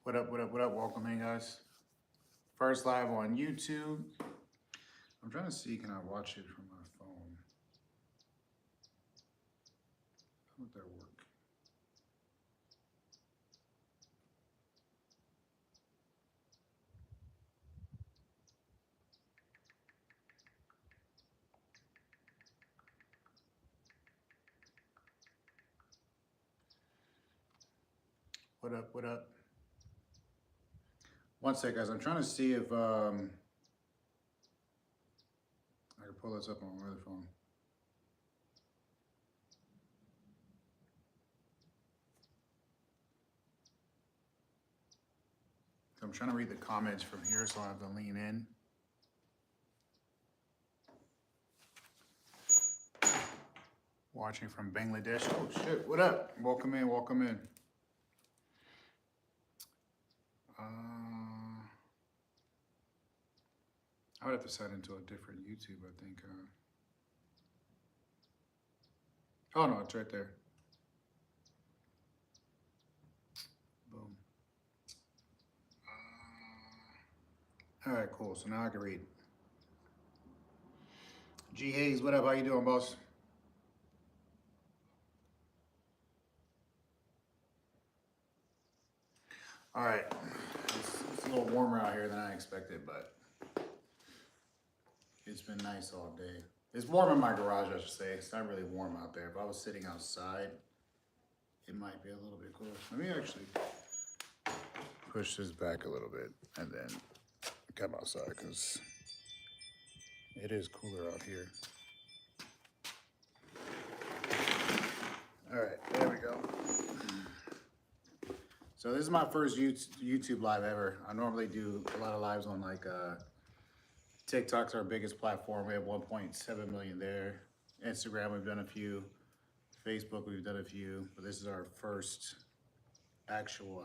What up, what up, what up? Welcome in, guys. First live on YouTube. I'm trying to see, can I watch it from my phone? How would that work? What up, what up? One sec, guys. I'm trying to see if I can pull this up on my other phone. I'm trying to read the comments from here, so I have to lean in. Watching from Bangladesh. Oh shit, what up? Welcome in, welcome in. I would have to sign into a different YouTube, I think. Oh no, it's right there. Boom. All right, cool. So now I can read. G Hayes, what up? How you doing, boss? All right. It's a little warmer out here than I expected, but it's been nice all day. It's warm in my garage, I should say. It's not really warm out there. If I was sitting outside, it might be a little bit cooler. Let me actually push this back a little bit and then come outside because it is cooler out here. All right, there we go. So this is my first YouTube live ever. I normally do a lot of lives on like TikTok's our biggest platform. We have 1.7 million there. Instagram, we've done a few. Facebook, we've done a few. But this is our first actual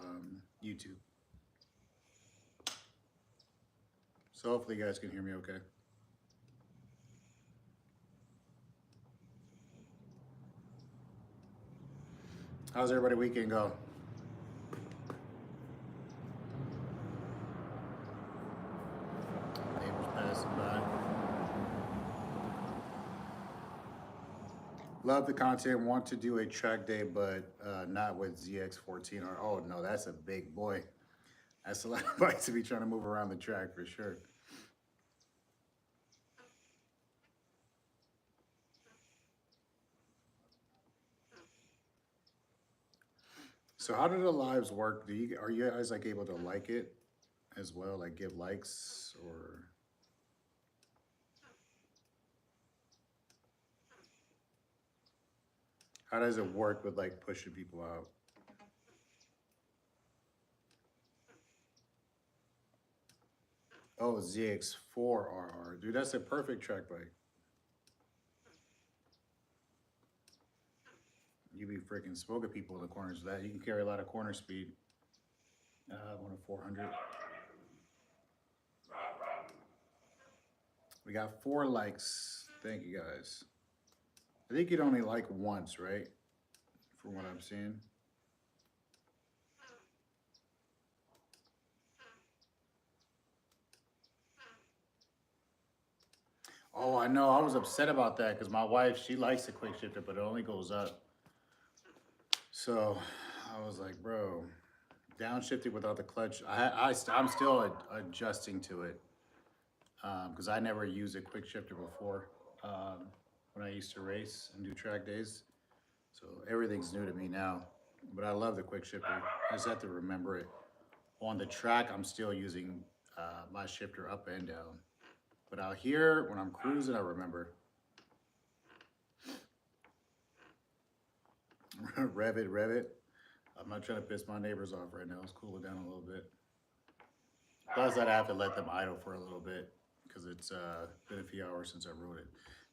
YouTube. So hopefully you guys can hear me okay. How's everybody weekend go? Neighbors passing by. Love the content. Want to do a track day, but not with ZX14. Or oh no, that's a big boy. That's a lot of bikes to be trying to move around the track for sure. So how do the lives work? Are you guys like able to like it as well? Like give likes or? How does it work with like pushing people out? Oh, ZX4RR. Dude, that's a perfect track bike. You be freaking smoking people in the corners with that. You can carry a lot of corner speed. One of 400. We got 4 likes. Thank you guys. I think you'd only like once, right? From what I'm seeing. Oh, I know. I was upset about that because my wife, she likes the quick shifter, but it only goes up. So I was like, bro, downshifting without the clutch. I'm still adjusting to it because I never used a quick shifter before when I used to race and do track days. So everything's new to me now. But I love the quick shifter. I just have to remember it. On the track, I'm still using my shifter up and down. But out here, when I'm cruising, I remember. Rev it, rev it. I'm not trying to piss my neighbors off right now. Let's cool it down a little bit. Plus, I'd have to let them idle for a little bit because it's been a few hours since I rode it.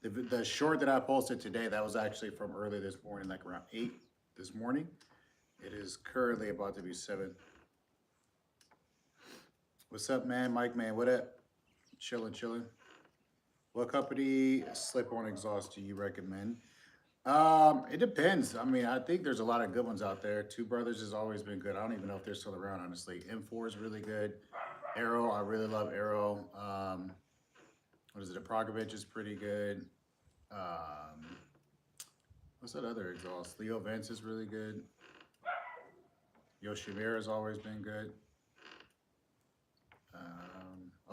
The short that I posted today, that was actually from early this morning, like around 8 this morning. It is currently about to be 7. What's up, man? Mike, man, what up? Chilling, chilling. What company slip-on exhaust do you recommend? It depends. I mean, I think there's a lot of good ones out there. Two Brothers has always been good. I don't even know if they're still around, honestly. M4 is really good. Arrow, I really love Arrow. What is it? Aprogovich is pretty good. Um, what's that other exhaust? Leo Vance is really good. Yoshimura has always been good.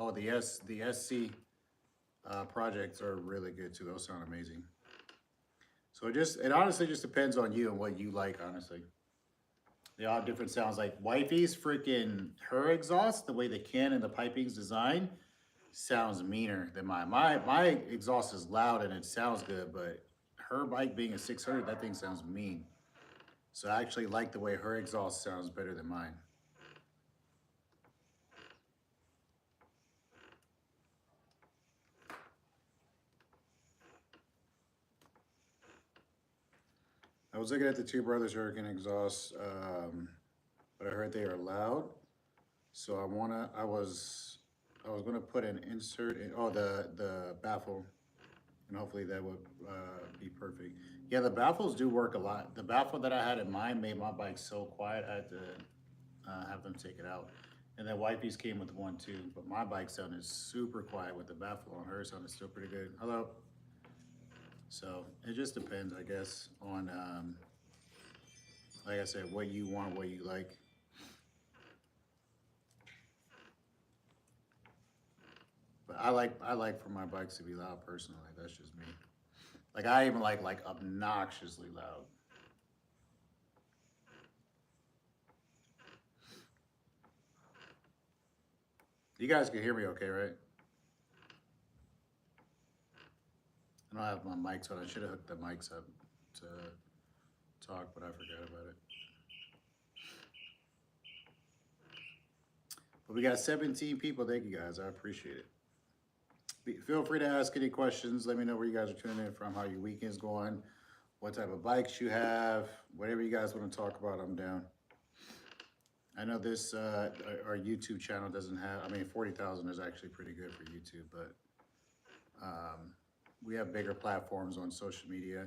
Oh, the SC projects are really good too. Those sound amazing. So it honestly just depends on you and what you like, honestly. They all have different sounds. Like Wifey's freaking her exhaust, the way the can and the piping's designed, sounds meaner than mine. My exhaust is loud and it sounds good, but her bike being a 600, that thing sounds mean. So I actually like the way her exhaust sounds better than mine. I was looking at the Two Brothers Hurricane exhausts, but I heard they are loud. So I was gonna put an insert in. Oh, the baffle, and hopefully that would be perfect. Yeah, the baffles do work a lot. The baffle that I had in mine made my bike so quiet I had to have them take it out. And then Wifey's came with one too, but my bike sounded super quiet with the baffle on her sounded still pretty good. Hello. So it just depends, I guess, on like I said, what you want, what you like. But I like for my bikes to be loud personally. That's just me. Like I even like obnoxiously loud. You guys can hear me okay, right? I don't have my mics on. I should have hooked the mics up to talk, but I forgot about it. But we got 17 people. Thank you guys. I appreciate it. Feel free to ask any questions. Let me know where you guys are tuning in from, how your weekend's going, what type of bikes you have, whatever you guys want to talk about. I'm down. I know this our YouTube channel doesn't have. I mean, 40,000 is actually pretty good for YouTube, but we have bigger platforms on social media,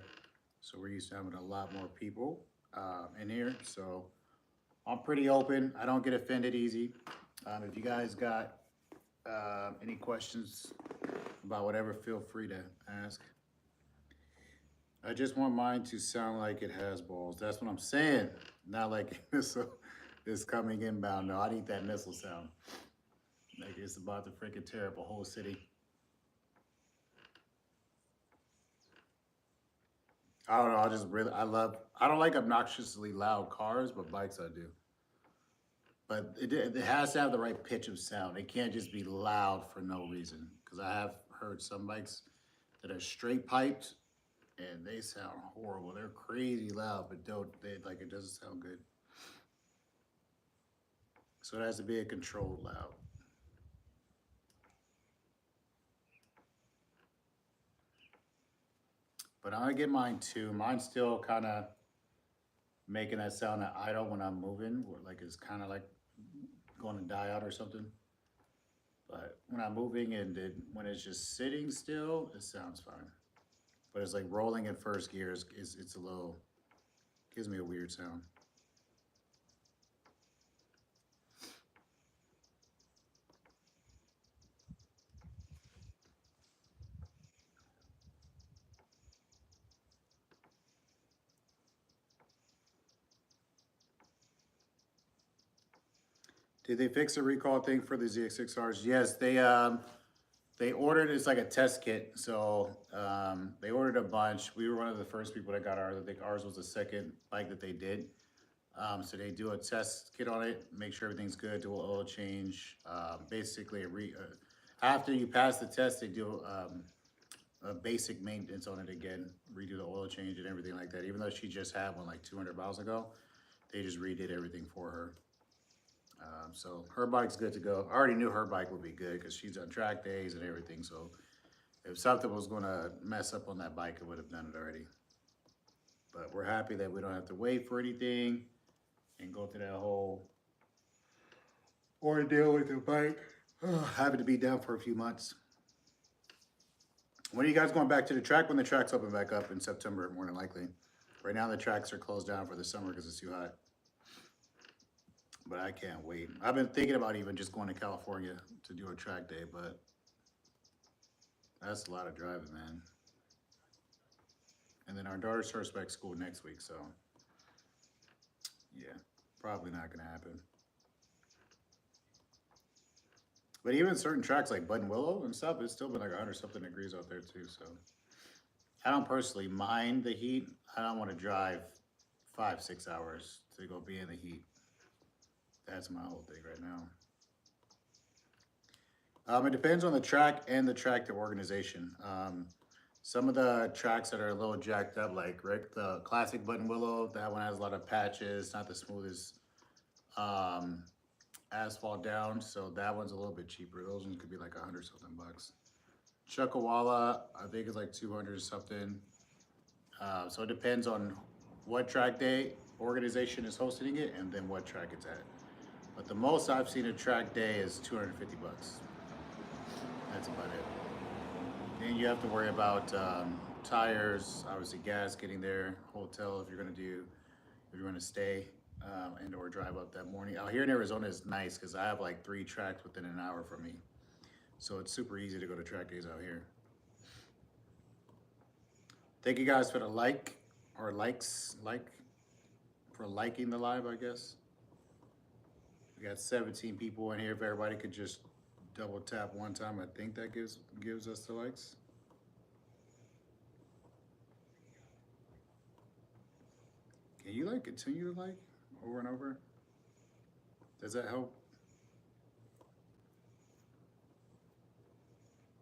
so we're used to having a lot more people in here. So I'm pretty open. I don't get offended easy. If you guys got any questions about whatever, feel free to ask. I just want mine to sound like it has balls. That's what I'm saying. Not like missile is coming inbound. No, I need that missile sound. Like it's about to freaking tear up a whole city. I don't know. I don't like obnoxiously loud cars, but bikes I do. But it has to have the right pitch of sound. It can't just be loud for no reason. Because I have heard some bikes that are straight piped and they sound horrible. They're crazy loud, but it doesn't sound good. So it has to be a controlled loud. But I get mine too. Mine's still kind of making that sound at idle when I'm moving, or like it's kind of like going to die out or something. But when I'm moving and when it's just sitting still, it sounds fine. But it's like rolling in first gear is it's a little gives me a weird sound. Did they fix the recall thing for the ZX6Rs? Yes, they ordered. It's like a test kit, so they ordered a bunch. We were one of the first people that got ours. I think ours was the second bike that they did. So they do a test kit on it, make sure everything's good, do an oil change. Basically, after you pass the test, they do a basic maintenance on it again, redo the oil change and everything like that. Even though she just had one like 200 miles ago, they just redid everything for her. So her bike's good to go. I already knew her bike would be good because she's on track days and everything. So if something was going to mess up on that bike, it would have done it already. But we're happy that we don't have to wait for anything and go through that whole ordeal with the bike. Having to be down for a few months. When are you guys going back to the track? When the track's open back up in September, more than likely. Right now the tracks are closed down for the summer because it's too hot. But I can't wait. I've been thinking about even just going to California to do a track day, but that's a lot of driving, man. And then our daughter starts back school next week, so yeah, probably not gonna happen. But even certain tracks like Button Willow and stuff, it's still been like 100 something degrees out there too. So I don't personally mind the heat. I don't want to drive 5, 6 hours to go be in the heat. That's my whole thing right now. It depends on the track and the track to organization. Some of the tracks that are a little jacked up, like Rick, the classic Button Willow, that one has a lot of patches, not the smoothest asphalt down, so that one's a little bit cheaper. Those ones could be like 100 something bucks. Chuckawalla, I think is like 200 something. So it depends on what track day organization is hosting it and then what track it's at. But the most I've seen a track day is 250 bucks. That's about it. Then you have to worry about tires, obviously gas getting there, hotel if you're gonna stay and or drive up that morning. Out here in Arizona is nice because I have like 3 tracks within an hour from me. So it's super easy to go to track days out here. Thank you guys for the for liking the live, I guess. We got 17 people in here. If everybody could just double tap one time, I think that gives us the likes. Can you like continue to like over and over? Does that help?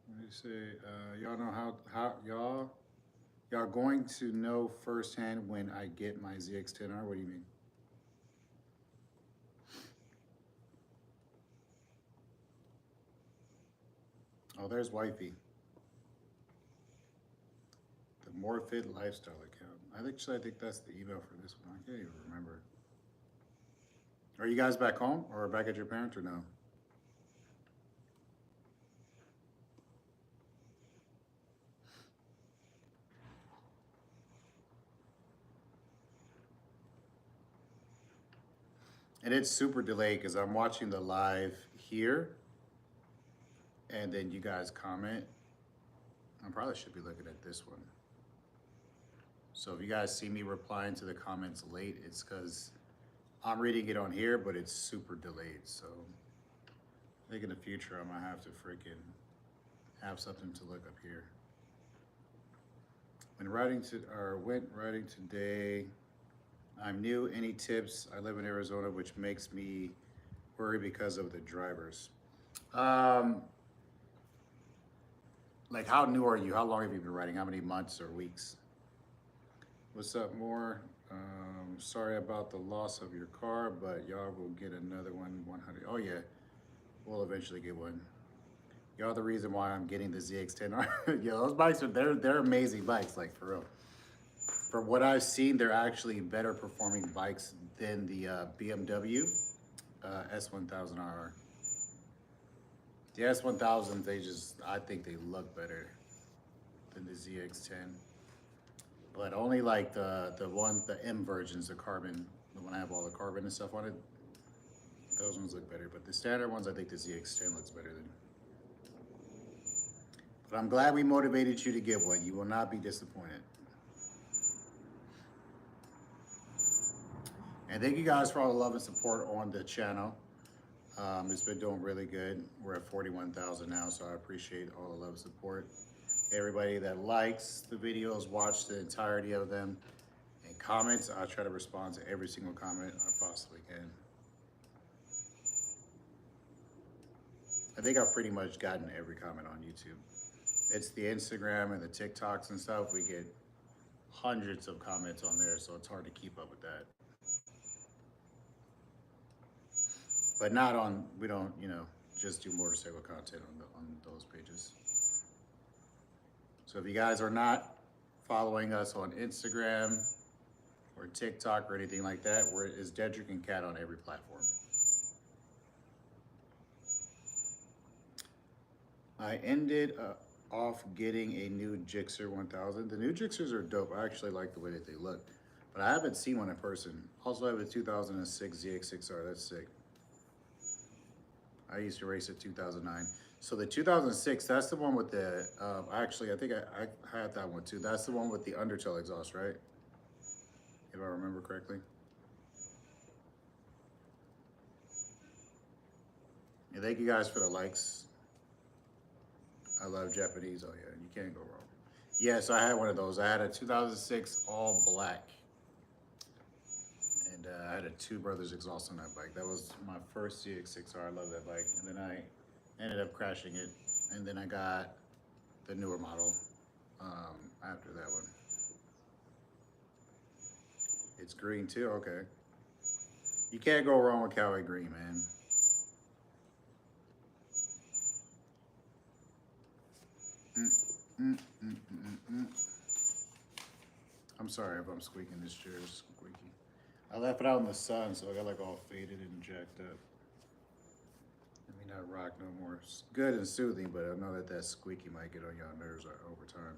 Let me say, y'all know how y'all going to know firsthand when I get my ZX10R? What do you mean? Oh, there's wifey. The More Fit Lifestyle account. I think that's the email for this one. I can't even remember. Are you guys back home or back at your parents or no? And it's super delayed because I'm watching the live here and then you guys comment. I probably should be looking at this one. So if you guys see me replying to the comments late, it's because I'm reading it on here, but it's super delayed. So I think in the future, I'm gonna have to freaking have something to look up here. Went riding today. I'm new. Any tips? I live in Arizona, which makes me worry because of the drivers. Like how new are you? How long have you been riding? How many months or weeks? What's up, more? Sorry about the loss of your car, but y'all will get another one, 100. Oh yeah, we'll eventually get one. Y'all the reason why I'm getting the ZX10R. Yeah, those bikes they're amazing bikes, like for real. From what I've seen, they're actually better performing bikes than the BMW S1000RR. The S1000s, I think they look better than the ZX10. But only like the M versions, the carbon, the one I have all the carbon and stuff on it, those ones look better. But the standard ones, I think the ZX10 looks better than. But I'm glad we motivated you to get one. You will not be disappointed. And thank you guys for all the love and support on the channel. It's been doing really good. We're at 41,000 now, so I appreciate all the love and support. Everybody that likes the videos, watch the entirety of them, and comments, I'll try to respond to every single comment I possibly can. I think I've pretty much gotten every comment on YouTube. It's the Instagram and the TikToks and stuff. We get hundreds of comments on there, so it's hard to keep up with that. But not on, we don't, just do motorcycle content on those pages. So if you guys are not following us on Instagram or TikTok or anything like that, it's Dedric Kat on every platform. I ended off getting a new Gixxer 1000. The new Gixxers are dope. I actually like the way that they look, but I haven't seen one in person. Also, I have a 2006 ZX6R. That's sick. I used to race a 2009. So the 2006, that's the one with the, actually, I think I had that one too. That's the one with the undertail exhaust, right? If I remember correctly. And thank you guys for the likes. I love Japanese. Oh yeah, you can't go wrong. Yeah, so I had one of those. I had a 2006 all black. And I had a Two Brothers exhaust on that bike. That was my first CX6R. I love that bike. And then I ended up crashing it. And then I got the newer model after that one. It's green too? Okay. You can't go wrong with Cowboy Green, man. I'm sorry if I'm squeaking. This chair is squeaky. I left it out in the sun, so I got like all faded and jacked up. Let me not rock no more. It's good and soothing, but I know that that squeaky might get on y'all nerves over time.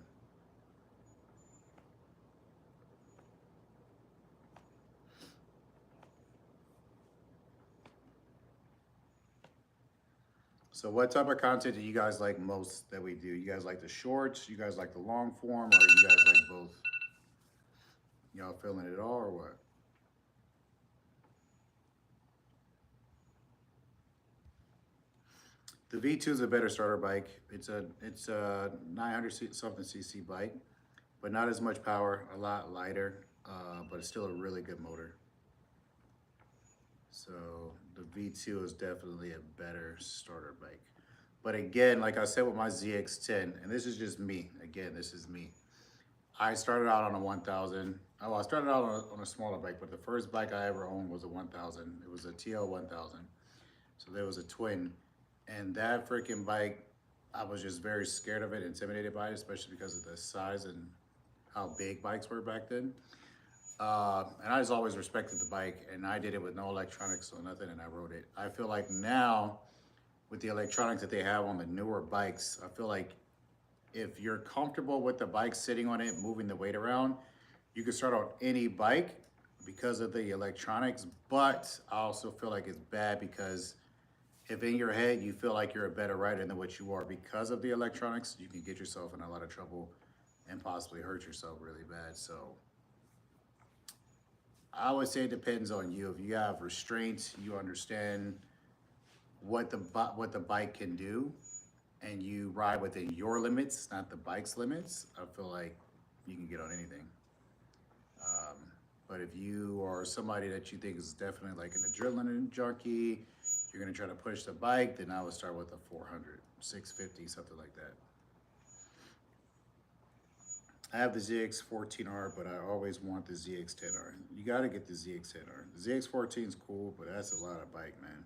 So what type of content do you guys like most that we do? You guys like the shorts? You guys like the long form? Or you guys like both? Y'all feeling it all or what? The V2 is a better starter bike. It's a 900 something cc bike, but not as much power, a lot lighter, but it's still a really good motor. So the V2 is definitely a better starter bike. But again, like I said with my ZX10, and this is just me, again, this is me. I started out on a 1000. Oh, I started out on a smaller bike, but the first bike I ever owned was a 1000. It was a TL 1000. So there was a twin. And that freaking bike, I was just very scared of it, intimidated by it, especially because of the size and how big bikes were back then. And I just always respected the bike, and I did it with no electronics or nothing, and I rode it. I feel like now, with the electronics that they have on the newer bikes, I feel like if you're comfortable with the bike sitting on it, moving the weight around, you can start on any bike because of the electronics. But I also feel like it's bad because if in your head you feel like you're a better rider than what you are because of the electronics, you can get yourself in a lot of trouble and possibly hurt yourself really bad. So I would say it depends on you. If you have restraints, you understand what the bike can do, and you ride within your limits, not the bike's limits. I feel like you can get on anything. Um, but if you are somebody that you think is definitely like an adrenaline junkie, you're gonna try to push the bike, then I would start with a 400, 650, something like that. I have the ZX14R, but I always want the ZX10R. You gotta get the ZX10R. The ZX14 is cool, but that's a lot of bike, man.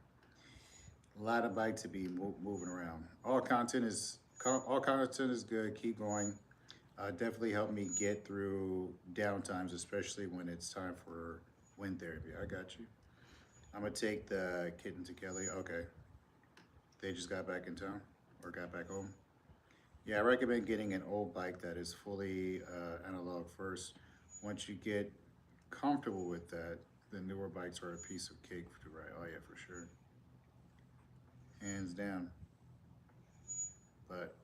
A lot of bike to be moving around. All content is good. Keep going. Definitely helped me get through downtimes, especially when it's time for wind therapy. I got you. I'm gonna take the kitten to Kelly. Okay. They just got back in town or got back home. Yeah, I recommend getting an old bike that is fully analog first. Once you get comfortable with that, the newer bikes are a piece of cake to ride. Oh yeah, for sure. Hands down. But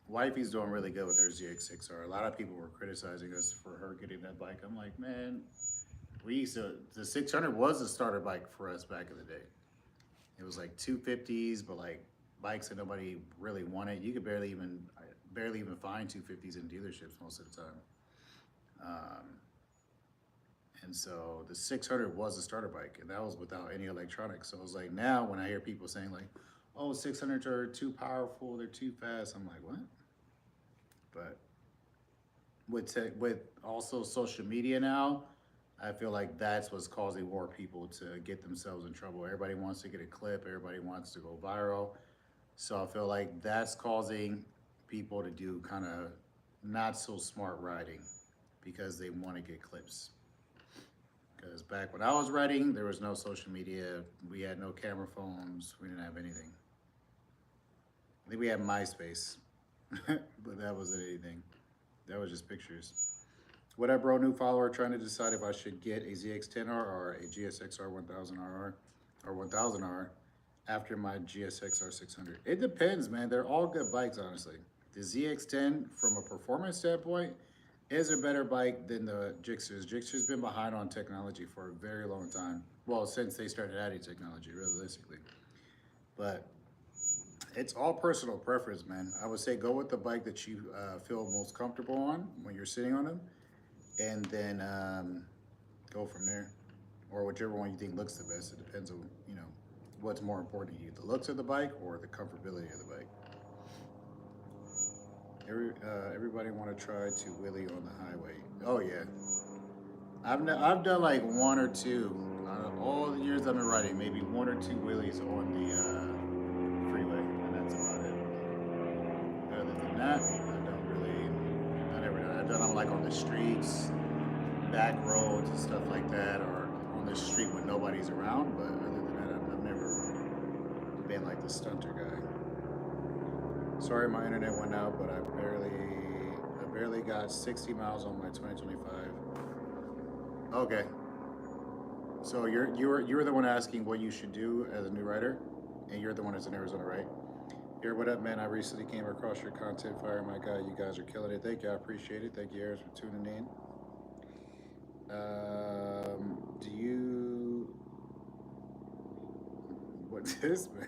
wifey's doing really good with her ZX6R. A lot of people were criticizing us for her getting that bike. I'm like, man, the 600 was a starter bike for us back in the day. It was like 250s, but like bikes that nobody really wanted. You could barely even find 250s in dealerships most of the time. Um, and so the 600 was a starter bike, and that was without any electronics. So it was like now when I hear people saying like, "Oh, 600s are too powerful, they're too fast," I'm like, what? But with also social media now, I feel like that's what's causing more people to get themselves in trouble. Everybody wants to get a clip. Everybody wants to go viral. So I feel like that's causing people to do kind of not so smart riding because they want to get clips. Because back when I was riding, there was no social media. We had no camera phones. We didn't have anything. think we had MySpace, but that wasn't anything. That was just pictures. What up, bro? New follower trying to decide if I should get a ZX10R or a GSXR 1000RR or 1000R after my GSXR 600. It depends, man. They're all good bikes, honestly. The ZX10, from a performance standpoint, is a better bike than the Gixxers. Gixxer's been behind on technology for a very long time. Well, since they started adding technology, realistically. But it's all personal preference, man. I would say go with the bike that you feel most comfortable on when you're sitting on them, and then go from there. Or whichever one you think looks the best. It depends on, you know, what's more important to you, the looks of the bike or the comfortability of the bike. Everybody want to try to wheelie on the highway. Oh yeah, I've done like one or two all the years I've been riding, maybe one or two wheelies on the freeway, and that's about it. Other than that, I don't really. I never done. I've done them like on the streets, back roads and stuff like that, or on the street when nobody's around. But other than that, I've never been like the stunter guy. Sorry, my internet went out, but I barely got 60 miles on my 2025. Okay, so you're the one asking what you should do as a new rider, and you're the one that's in Arizona, right? Here, what up, man? I recently came across your content, Fire My Guy. You guys are killing it. Thank you, I appreciate it. Thank you, Aris, for tuning in. Do you? What's this, man?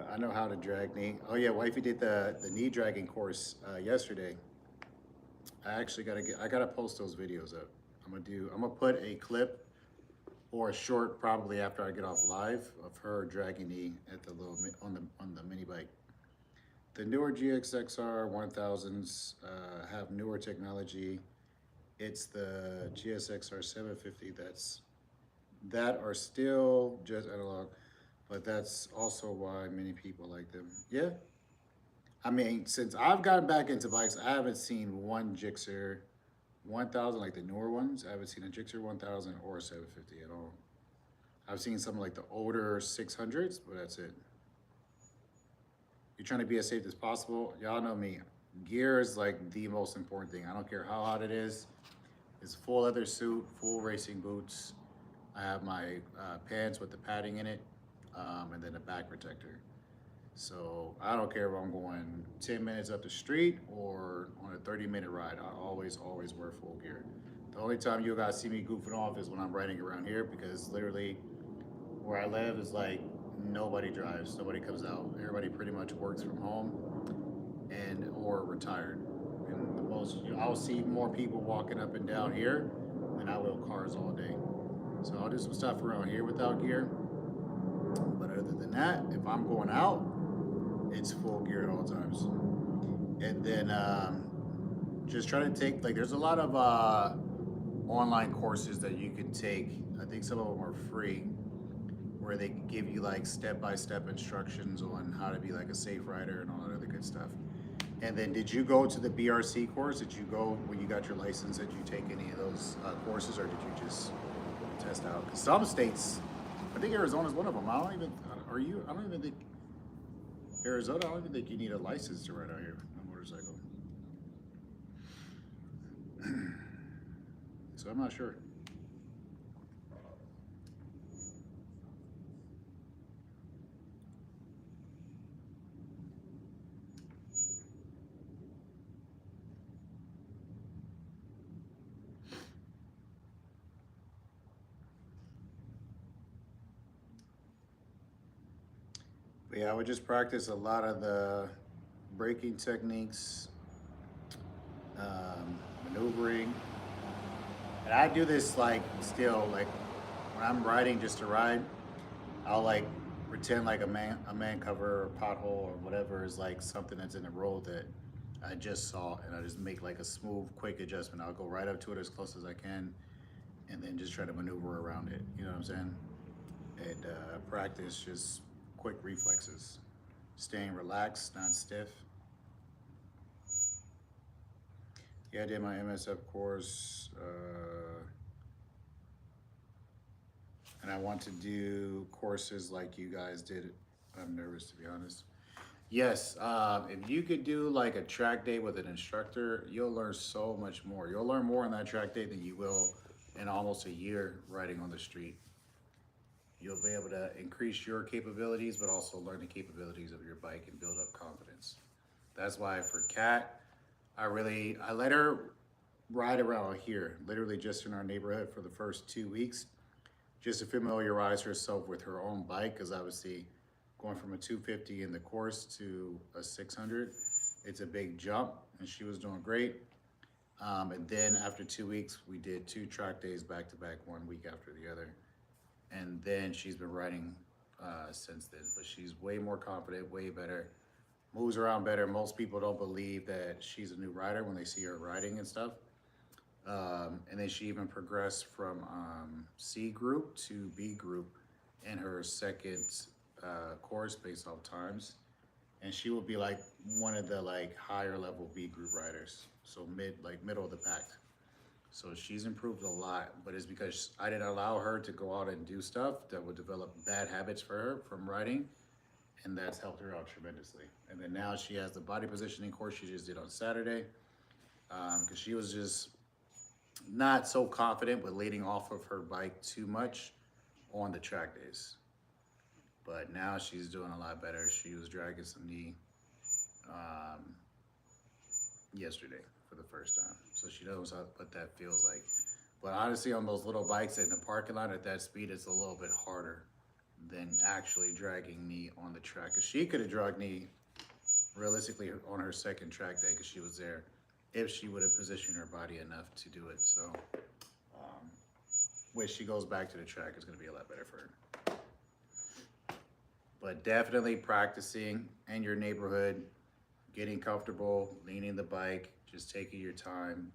I know how to drag knee. Oh yeah, wifey did the knee dragging course yesterday. I gotta post those videos up. I'm gonna put a clip or a short probably after I get off live of her dragging knee at the little on the mini bike. The newer GXXR 1000s have newer technology. It's the GSXR 750 that are still just analog. But that's also why many people like them. Yeah. I mean, since I've gotten back into bikes, I haven't seen one Gixxer 1000, like the newer ones. I haven't seen a Gixxer 1000 or a 750 at all. I've seen some like the older 600s, but that's it. You're trying to be as safe as possible. Y'all know me. Gear is like the most important thing. I don't care how hot it is. It's full leather suit, full racing boots. I have my pants with the padding in it. And then a back protector. So I don't care if I'm going 10 minutes up the street or on a 30-minute ride. I always wear full gear. The only time you guys see me goofing off is when I'm riding around here, because literally where I live is like nobody drives, nobody comes out. Everybody pretty much works from home and or retired. And the most, I'll see more people walking up and down here than I will cars all day. So I'll do some stuff around here without gear. But other than that, if I'm going out, it's full gear at all times. And then just try to take, like, there's a lot of online courses that you can take. I think some of them are free, where they give you like step-by-step instructions on how to be like a safe rider and all that other good stuff. And then did you go to the BRC course? Did you go, when you got your license, did you take any of those courses, or did you just test out? Because some states, I think Arizona's one of them. I don't even think Arizona, I don't even think you need a license to ride out here on a motorcycle. So I'm not sure. But yeah, I would just practice a lot of the braking techniques, maneuvering. And I do this like still, like when I'm riding just to ride, I'll like pretend like a man cover or pothole or whatever is like something that's in the road that I just saw, and I just make like a smooth, quick adjustment. I'll go right up to it as close as I can, and then just try to maneuver around it. You know what I'm saying? And practice just quick reflexes, staying relaxed, not stiff. Yeah, I did my MSF course, and I want to do courses like you guys did I'm nervous, to be honest. Yes, if you could do like a track day with an instructor, you'll learn so much more. You'll learn more on that track day than you will in almost a year riding on the street. You'll be able to increase your capabilities, but also learn the capabilities of your bike and build up confidence. That's why for Kat, I let her ride around here, literally just in our neighborhood for the first 2 weeks, just to familiarize herself with her own bike, because obviously going from a 250 in the course to a 600, it's a big jump, and she was doing great. And then after 2 weeks, we did 2 track days back to back, 1 week after the other. And then she's been riding since then, but she's way more confident, way better, moves around better. Most people don't believe that she's a new rider when they see her riding and stuff. And then she even progressed from C group to B group in her second course based off times. And she will be like one of the like higher level B group riders. So middle of the pack. So she's improved a lot, but it's because I didn't allow her to go out and do stuff that would develop bad habits for her from riding. And that's helped her out tremendously. And then now she has the body positioning course she just did on Saturday. Because she was just not so confident with leading off of her bike too much on the track days. But now she's doing a lot better. She was dragging some knee yesterday for the first time. So she knows what that feels like. But honestly, on those little bikes in the parking lot at that speed, it's a little bit harder than actually dragging knee on the track. Because she could have dragged knee realistically on her second track day because she was there if she would have positioned her body enough to do it. So when she goes back to the track, it's going to be a lot better for her. But definitely practicing in your neighborhood, getting comfortable, leaning the bike, just taking your time.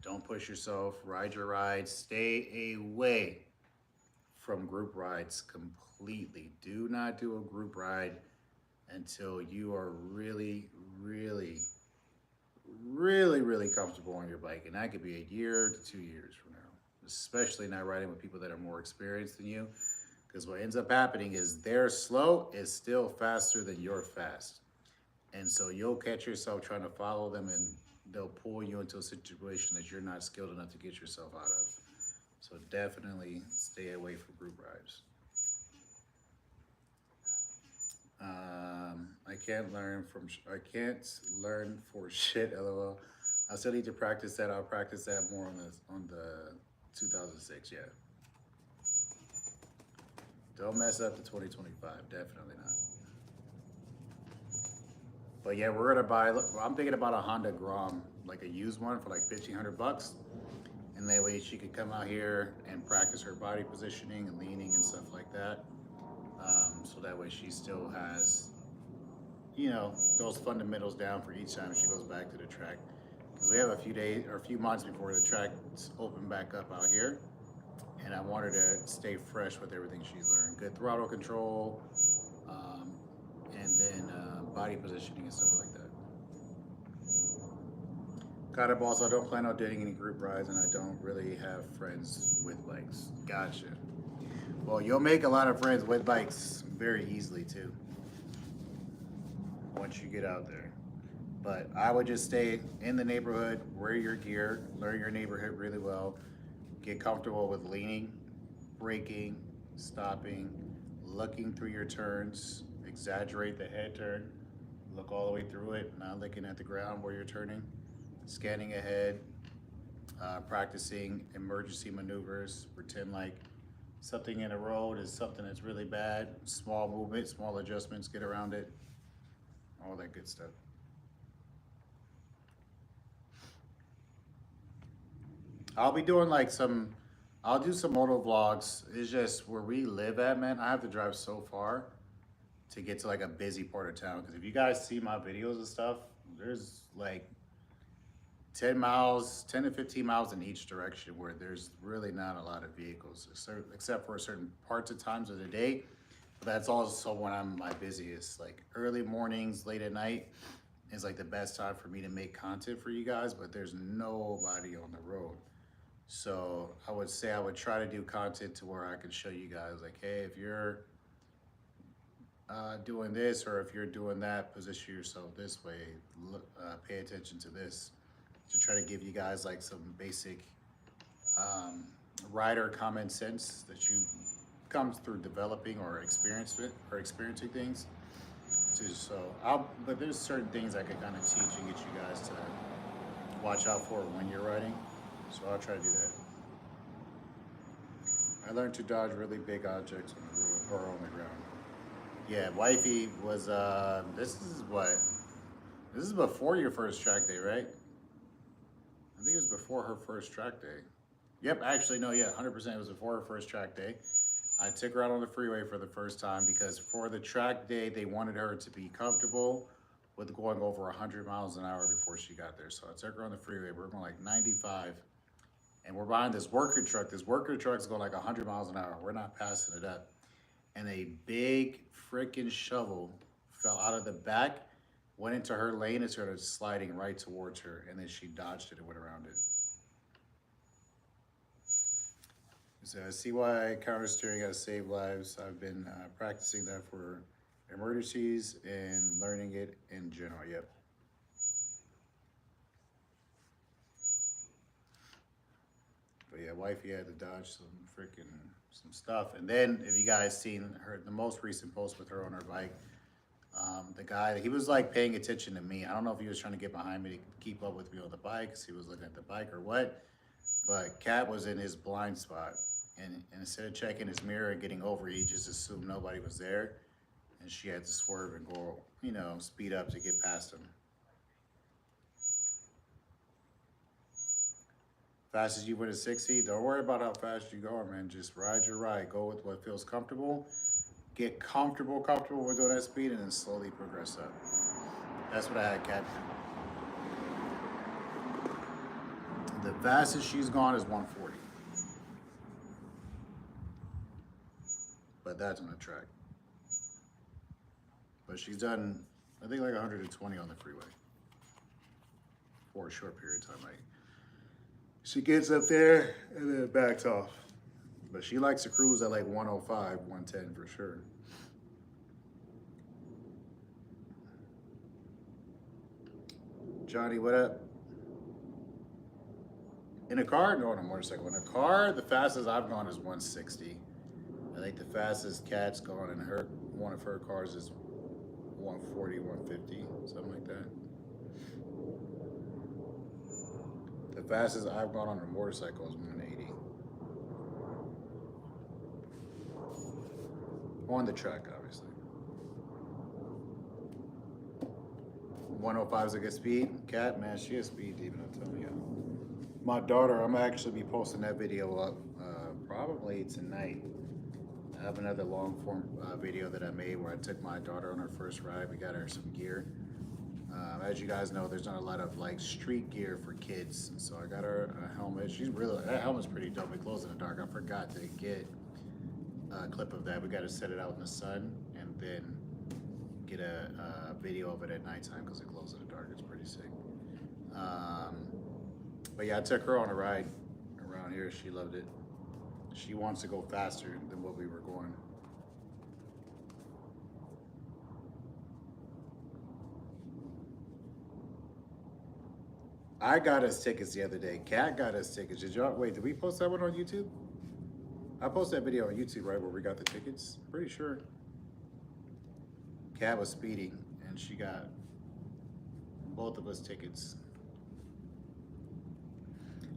Don't push yourself, ride your rides, stay away from group rides completely. Do not do a group ride until you are really, really, really, really comfortable on your bike. And that could be a year to 2 years from now, especially not riding with people that are more experienced than you. Because what ends up happening is their slow is still faster than your fast. And so you'll catch yourself trying to follow them and they'll pull you into a situation that you're not skilled enough to get yourself out of. So definitely stay away from group rides. I can't learn for shit, LOL. I still need to practice that. I'll practice that more on the 2006, yeah. Don't mess up the 2025, definitely not. But yeah, we're gonna buy, I'm thinking about a Honda Grom, like a used one for like $1,500. And that way she could come out here and practice her body positioning and leaning and stuff like that. So that way she still has, you know, those fundamentals down for each time she goes back to the track. Because we have a few days or a few months before the track's open back up out here. And I want her to stay fresh with everything she's learned. Good throttle control, and then body positioning and stuff like that. Got it, boss. I don't plan on doing any group rides, and I don't really have friends with bikes. Gotcha. Well, you'll make a lot of friends with bikes very easily too once you get out there. But I would just stay in the neighborhood, wear your gear, learn your neighborhood really well, get comfortable with leaning, braking, stopping, looking through your turns, exaggerate the head turn, look all the way through it, not looking at the ground where you're turning, scanning ahead, practicing emergency maneuvers, pretend like something in a road is something that's really bad, small movement, small adjustments, get around it, all that good stuff. I'll be doing like I'll do some moto vlogs. It's just where we live at, man. I have to drive so far to get to like a busy part of town. Because if you guys see my videos and stuff, there's like 10 miles, 10 to 15 miles in each direction where there's really not a lot of vehicles, except for certain parts of times of the day. But that's also when I'm my busiest. Like early mornings, late at night is like the best time for me to make content for you guys, but there's nobody on the road. So I would say I would try to do content to where I could show you guys like, hey, if you're doing this, or if you're doing that, position yourself this way. Pay attention to this, to try to give you guys like some basic um, rider common sense that you comes through developing or experiencing things. But there's certain things I could kind of teach and get you guys to watch out for when you're riding. So I'll try to do that. I learned to dodge really big objects on the road or on the ground. Yeah, wifey was. This is what. This is before your first track day, right? I think it was before her first track day. Yep, actually, no, yeah, 100% it was before her first track day. I took her out on the freeway for the first time because for the track day, they wanted her to be comfortable with going over 100 miles an hour before she got there. So I took her on the freeway. We're going like 95, and we're behind this worker truck. This worker truck's going like 100 miles an hour. We're not passing it up. And a big freaking shovel fell out of the back, went into her lane, and started sliding right towards her. And then she dodged it and went around it. So I see why counter steering has saved lives. I've been practicing that for emergencies and learning it in general. Yep. But yeah, wifey had to dodge some stuff. And then if you guys seen her, the most recent post with her on her bike, the guy, he was like paying attention to me. I don't know if he was trying to get behind me to keep up with me on the bike because he was looking at the bike or what. But Kat was in his blind spot. And instead of checking his mirror and getting over, he just assumed nobody was there. And she had to swerve and go, speed up to get past him. Fast as you went at 60, don't worry about how fast you go, man. Just ride your ride. Go with what feels comfortable. Get comfortable with doing that speed, and then slowly progress up. That's what I had Kat do. The fastest she's gone is 140. But that's on a track. But she's done, I think, like 120 on the freeway for a short period of time. Like, she gets up there and then backs off. But she likes to cruise at like 105, 110 for sure. Johnny, what up? In a car? No, on a motorcycle. In a car, the fastest I've gone is 160. I think the fastest Kat's gone in one of her cars is 140, 150, something like that. The fastest I've gone on a motorcycle is 180. On the track, obviously. 105 is a good speed. Kat, man, she has speed demon, I'm telling you. My daughter, I'm gonna actually be posting that video up probably tonight. I have another long form video that I made where I took my daughter on her first ride. We got her some gear. As you guys know, there's not a lot of like street gear for kids. So I got her a helmet. That helmet's pretty dope. It glows in the dark. I forgot to get a clip of that. We got to set it out in the sun and then get a video of it at nighttime because it glows in the dark. It's pretty sick. But yeah, I took her on a ride around here. She loved it. She wants to go faster than what we were going. I got us tickets the other day. Kat got us tickets. Did we post that one on YouTube? I posted that video on YouTube, right, where we got the tickets. Pretty sure. Kat was speeding, and she got both of us tickets.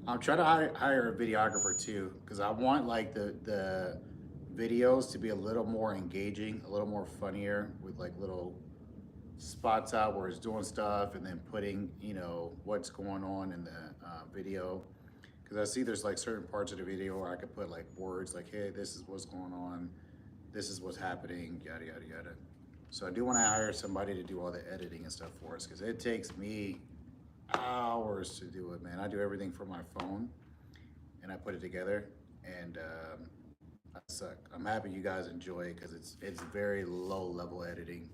I'm trying to hire a videographer too, because I want like the videos to be a little more engaging, a little more funnier, with like little spots out where it's doing stuff and then putting, what's going on in the video. Because I see there's like certain parts of the video where I could put like words like, hey, this is what's going on, this is what's happening, yada, yada, yada. So I do want to hire somebody to do all the editing and stuff for us, because it takes me hours to do it, man. I do everything from my phone and I put it together, and I suck. I'm happy you guys enjoy it because it's very low level editing,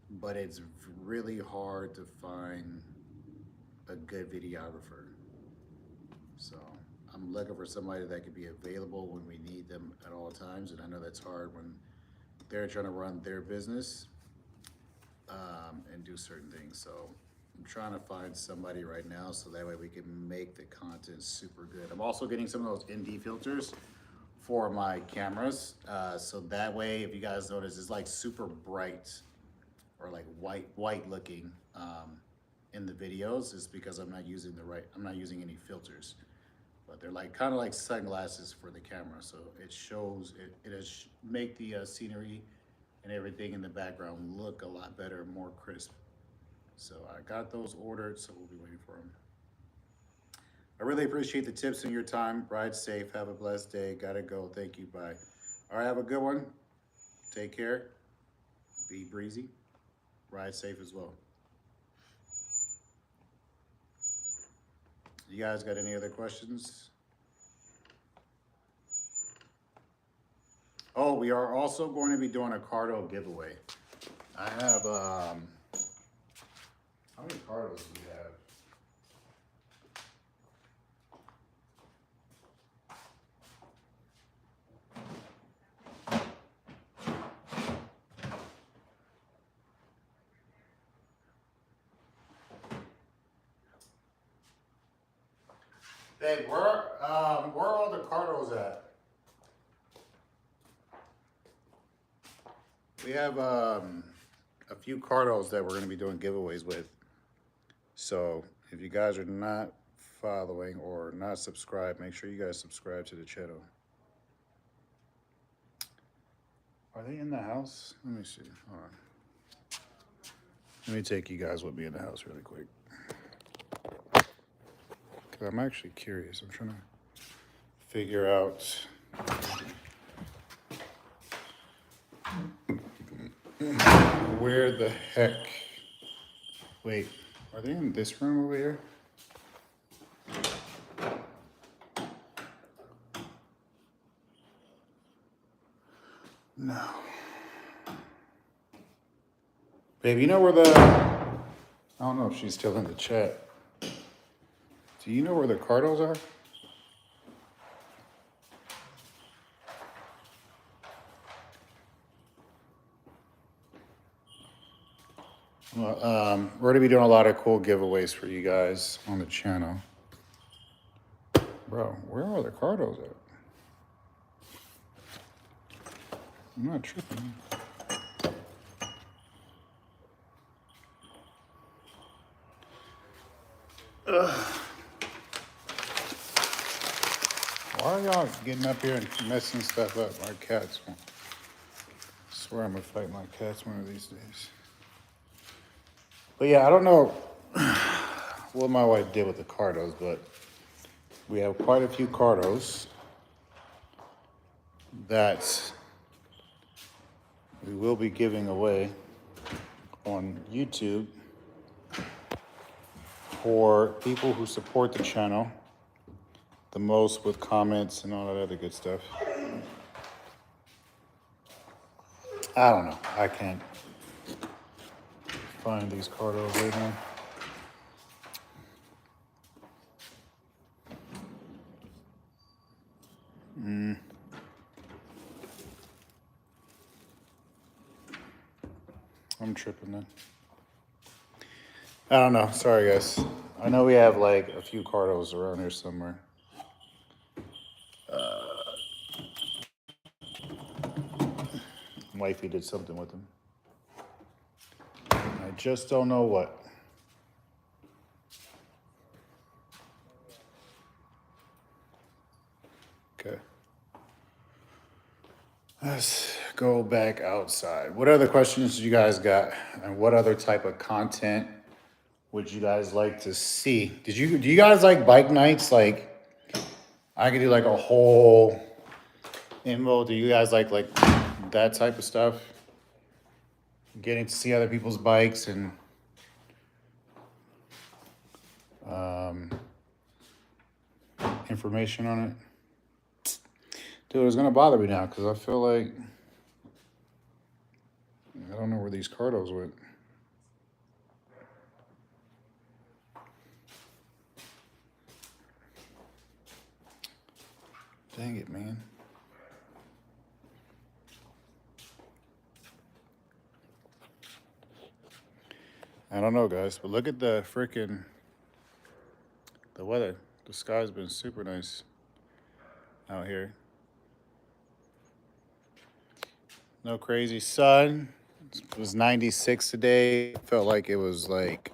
but it's really hard to find a good videographer. So I'm looking for somebody that could be available when we need them at all times, and I know that's hard when they're trying to run their business and do certain things. So I'm trying to find somebody right now so that way we can make the content super good. I'm also getting some of those ND filters for my cameras. So that way, if you guys notice, it's like super bright or like white looking in the videos, is because I'm not using any filters. But they're like kind of like sunglasses for the camera, so it shows make the scenery and everything in the background look a lot better, more crisp. So I got those ordered, so we'll be waiting for them. I really appreciate the tips and your time. Ride safe. Have a blessed day. Gotta go. Thank you. Bye. All right, have a good one. Take care. Be breezy. Ride safe as well. You guys got any other questions? Oh, we are also going to be doing a Cardo giveaway. I have, how many Cardos do we have? Hey, where are all the Cardos at? We have a few Cardos that we're going to be doing giveaways with. So if you guys are not following or not subscribed, make sure you guys subscribe to the channel. Are they in the house? Let me see. Hold on. Let me take you guys with me in the house really quick. Because I'm actually curious. I'm trying to figure out where the heck. Wait, are they in this room over here? No. Babe, you know where I don't know if she's still in the chat. Do you know where the Cardos are? Well, we're going to be doing a lot of cool giveaways for you guys on the channel. Bro, where are the Cardos at? I'm not tripping. Ugh. Why are y'all getting up here and messing stuff up? My cats won't. I swear I'm going to fight my cats one of these days. But yeah, I don't know what my wife did with the Cardos, but we have quite a few Cardos that we will be giving away on YouTube for people who support the channel the most with comments and all that other good stuff. I don't know. I can't find these Cardos right now. I'm tripping then. I don't know. Sorry, guys. I know we have like a few Cardos around here somewhere. Wifey did something with them. I just don't know what. Okay. Let's go back outside. What other questions you guys got? And what other type of content would you guys like to see? Do you guys like bike nights? Like, I could do like a whole info. Do you guys like that type of stuff? Getting to see other people's bikes and information on it. Dude, it's gonna bother me now because I feel like I don't know where these Cardos went. Dang it, man. I don't know, guys, but look at the freaking the weather. The sky's been super nice out here. No crazy sun. It was 96 today. Felt like it was like,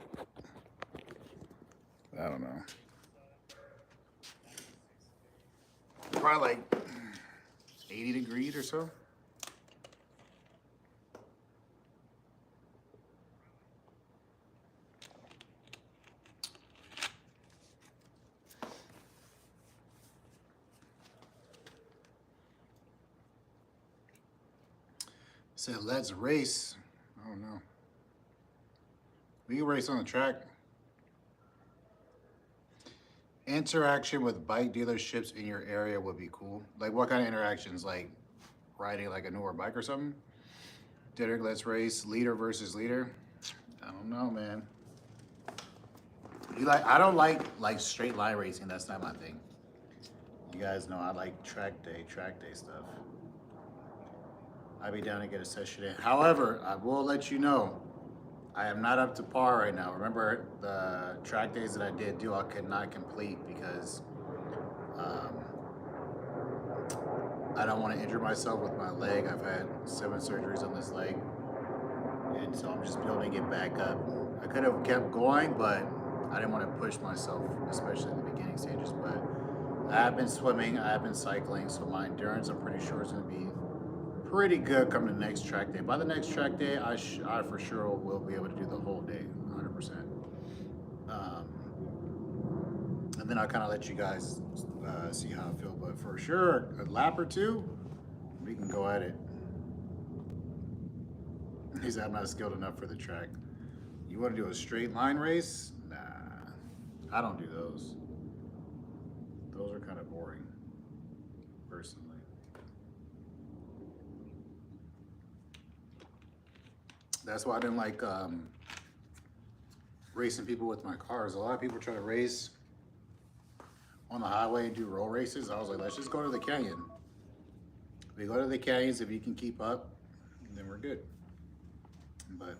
I don't know, probably like 80 degrees or so. Said, let's race. I don't know. We can race on the track. Interaction with bike dealerships in your area would be cool. Like, what kind of interactions? Like riding like a newer bike or something? Dedric, let's race. Leader versus leader. I don't know, man. I don't like straight line racing. That's not my thing. You guys know I like track day stuff. I'd be down to get a session in. However, I will let you know, I am not up to par right now. Remember the track days that I did do, I could not complete because um, I don't want to injure myself with my leg. I've had 7 surgeries on this leg, and so I'm just building it back up. I could have kept going, but I didn't want to push myself, especially in the beginning stages. But I have been swimming, I have been cycling, so my endurance, I'm pretty sure, is going to be pretty good come the next track day. By the next track day, I for sure will be able to do the whole day, 100%. And then I'll kind of let you guys see how I feel. But for sure, a lap or two, we can go at it. He said, I'm not skilled enough for the track. You want to do a straight line race? Nah, I don't do those. Those are kind of boring, personally. That's why I didn't like racing people with my cars. A lot of people try to race on the highway and do roll races. I was like, let's just go to the canyon. We go to the canyons. If you can keep up, then we're good. But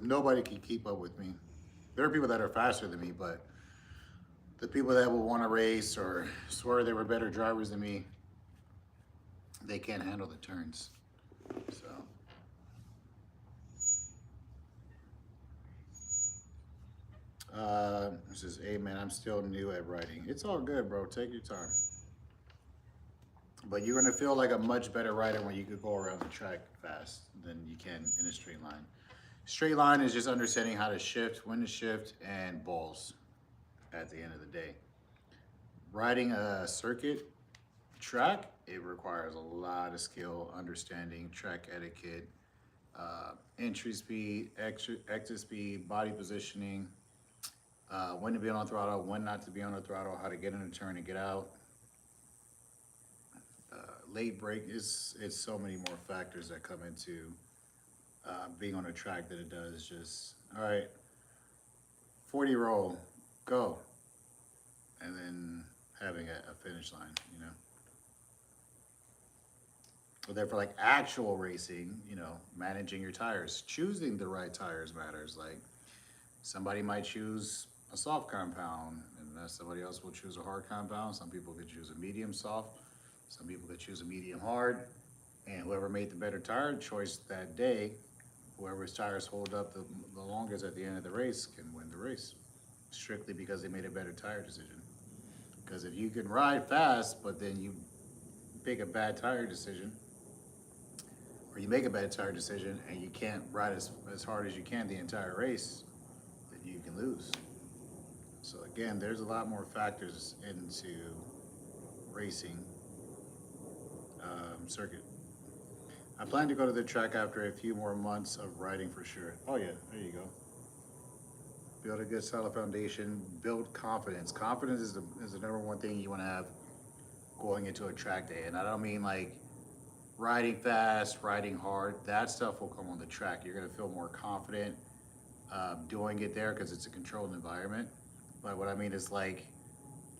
nobody can keep up with me. There are people that are faster than me, but the people that will want to race or swear they were better drivers than me, they can't handle the turns. So. It says, hey man, I'm still new at riding. It's all good, bro. Take your time. But you're gonna feel like a much better rider when you could go around the track fast than you can in a straight line. Straight line is just understanding how to shift, when to shift, and balls at the end of the day. Riding a circuit track, it requires a lot of skill, understanding track etiquette, entry speed, exit speed, body positioning, when to be on the throttle, when not to be on the throttle, how to get in a turn and get out. Late break is it's so many more factors that come into being on a track than it does just all right, 40 roll, go, and then having a finish line. But therefore, like actual racing, managing your tires, choosing the right tires matters. Like somebody might choose a soft compound, and somebody else will choose a hard compound. Some people could choose a medium soft. Some people could choose a medium hard. And whoever made the better tire choice that day, whoever's tires hold up the longest at the end of the race can win the race, strictly because they made a better tire decision. Because if you can ride fast, but then you pick a bad tire decision, or you make a bad tire decision and you can't ride as hard as you can the entire race, then you can lose. So again, there's a lot more factors into racing circuit. I plan to go to the track after a few more months of riding for sure. Oh yeah, there you go. Build a good solid foundation, build confidence. Confidence is the number one thing you want to have going into a track day. And I don't mean like riding fast, riding hard. That stuff will come on the track. You're going to feel more confident doing it there because it's a controlled environment. But what I mean is like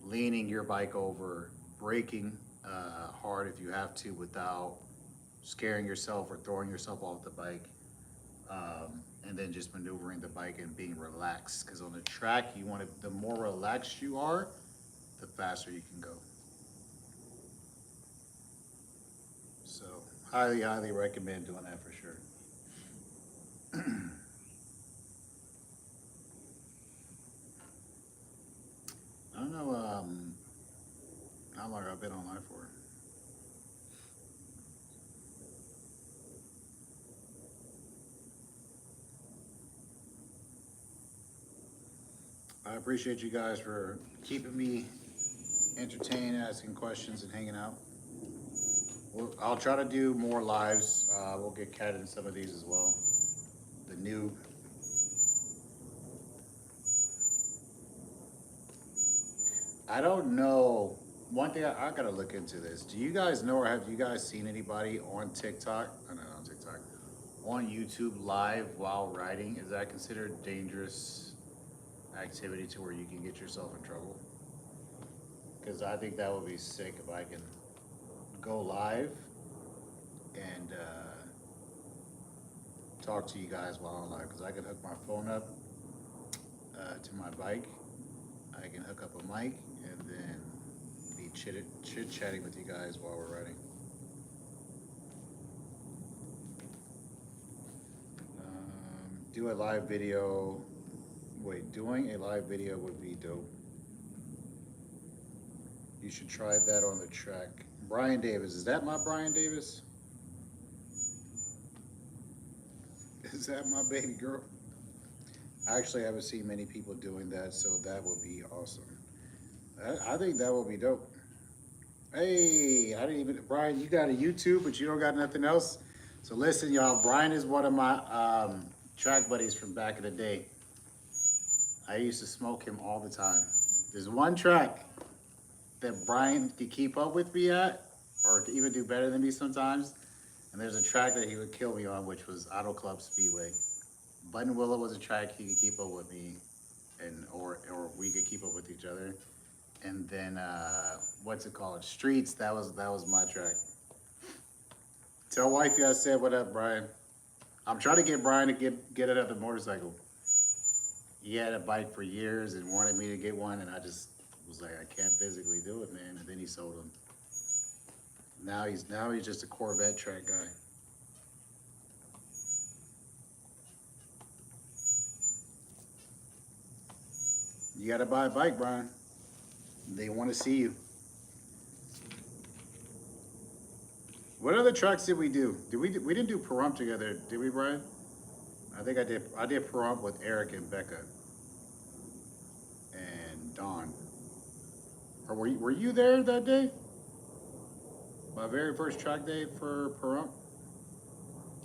leaning your bike over, braking hard if you have to without scaring yourself or throwing yourself off the bike, and then just maneuvering the bike and being relaxed. Because on the track, you want to, the more relaxed you are, the faster you can go. So highly, highly recommend doing that for sure. I don't know how long I've been online for. I appreciate you guys for keeping me entertained, asking questions, and hanging out. I'll try to do more lives. We'll get Kat in some of these as well. The new. I don't know. One thing I gotta look into this. Do you guys know, or have you guys seen anybody on TikTok? I know, not on TikTok. On YouTube live while riding? Is that considered dangerous activity to where you can get yourself in trouble? Because I think that would be sick if I can go live and talk to you guys while I'm live. Because I can hook my phone up to my bike. I can hook up a mic and then be chit-chatting with you guys while we're riding. Do a live video. Wait, doing a live video would be dope. You should try that on the track. Brian Davis, is that my Brian Davis? Is that my baby girl? I actually haven't seen many people doing that, so that would be awesome. I think that would be dope. Hey, I didn't even, Brian, you got a YouTube, but you don't got nothing else? So listen, y'all, Brian is one of my track buddies from back in the day. I used to smoke him all the time. There's one track that Brian could keep up with me at, or even do better than me sometimes. And there's a track that he would kill me on, which was Auto Club Speedway. Button Willow was a track he could keep up with me, and or we could keep up with each other. And then what's it called? Streets. That was my track. Tell wifey I said what up, Brian. I'm trying to get Brian to get another motorcycle. He had a bike for years and wanted me to get one, and I just was like, I can't physically do it, man. And then he sold them. Now he's just a Corvette track guy. You gotta buy a bike, Brian. They want to see you. What other tracks did we do? We didn't do Pahrump together, did we, Brian? I think I did. I did Pahrump with Eric and Becca and Dawn. Or were you there that day? My very first track day for Pahrump?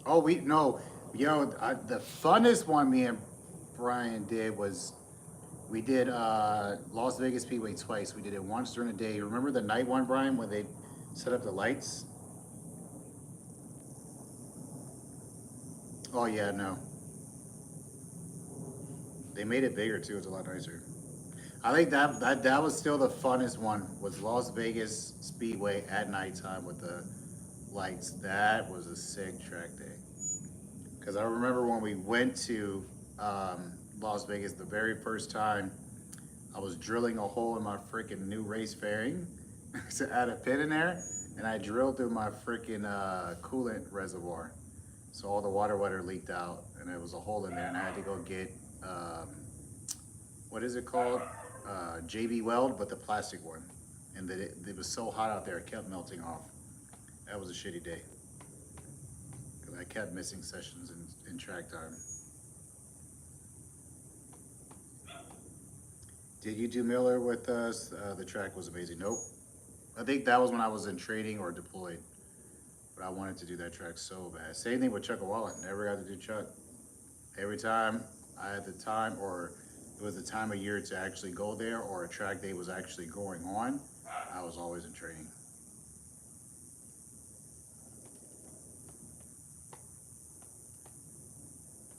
Oh, the funnest one me and Brian did was we did Las Vegas Speedway twice. We did it once during the day. Remember the night one, Brian, when they set up the lights? Oh yeah, no. They made it bigger too. It's a lot nicer. I think that was still the funnest one, was Las Vegas Speedway at nighttime with the lights. That was a sick track day. Because I remember when we went to Las Vegas the very first time, I was drilling a hole in my freaking new race fairing to add a pin in there, and I drilled through my freaking coolant reservoir. So all the water leaked out, and there was a hole in there, and I had to go get, what is it called? JB Weld, but the plastic one. And that it was so hot out there, it kept melting off. That was a shitty day. Because I kept missing sessions in track time. Did you do Miller with us? The track was amazing. Nope. I think that was when I was in training or deployed. But I wanted to do that track so bad. Same thing with Chuckawalla. Never got to do Chuck. Every time I had the time, or it was the time of year to actually go there, or a track day was actually going on, I was always in training.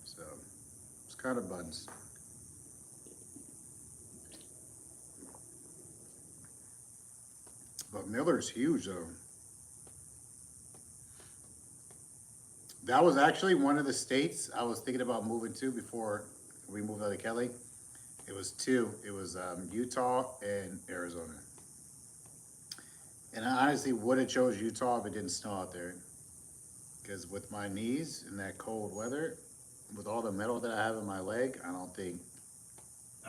So it's kind of buns. But Miller's huge though. That was actually one of the states I was thinking about moving to before we moved out of Kelly. It was two. It was Utah and Arizona. And I honestly would have chose Utah if it didn't snow out there. Because with my knees and that cold weather, with all the metal that I have in my leg, I don't think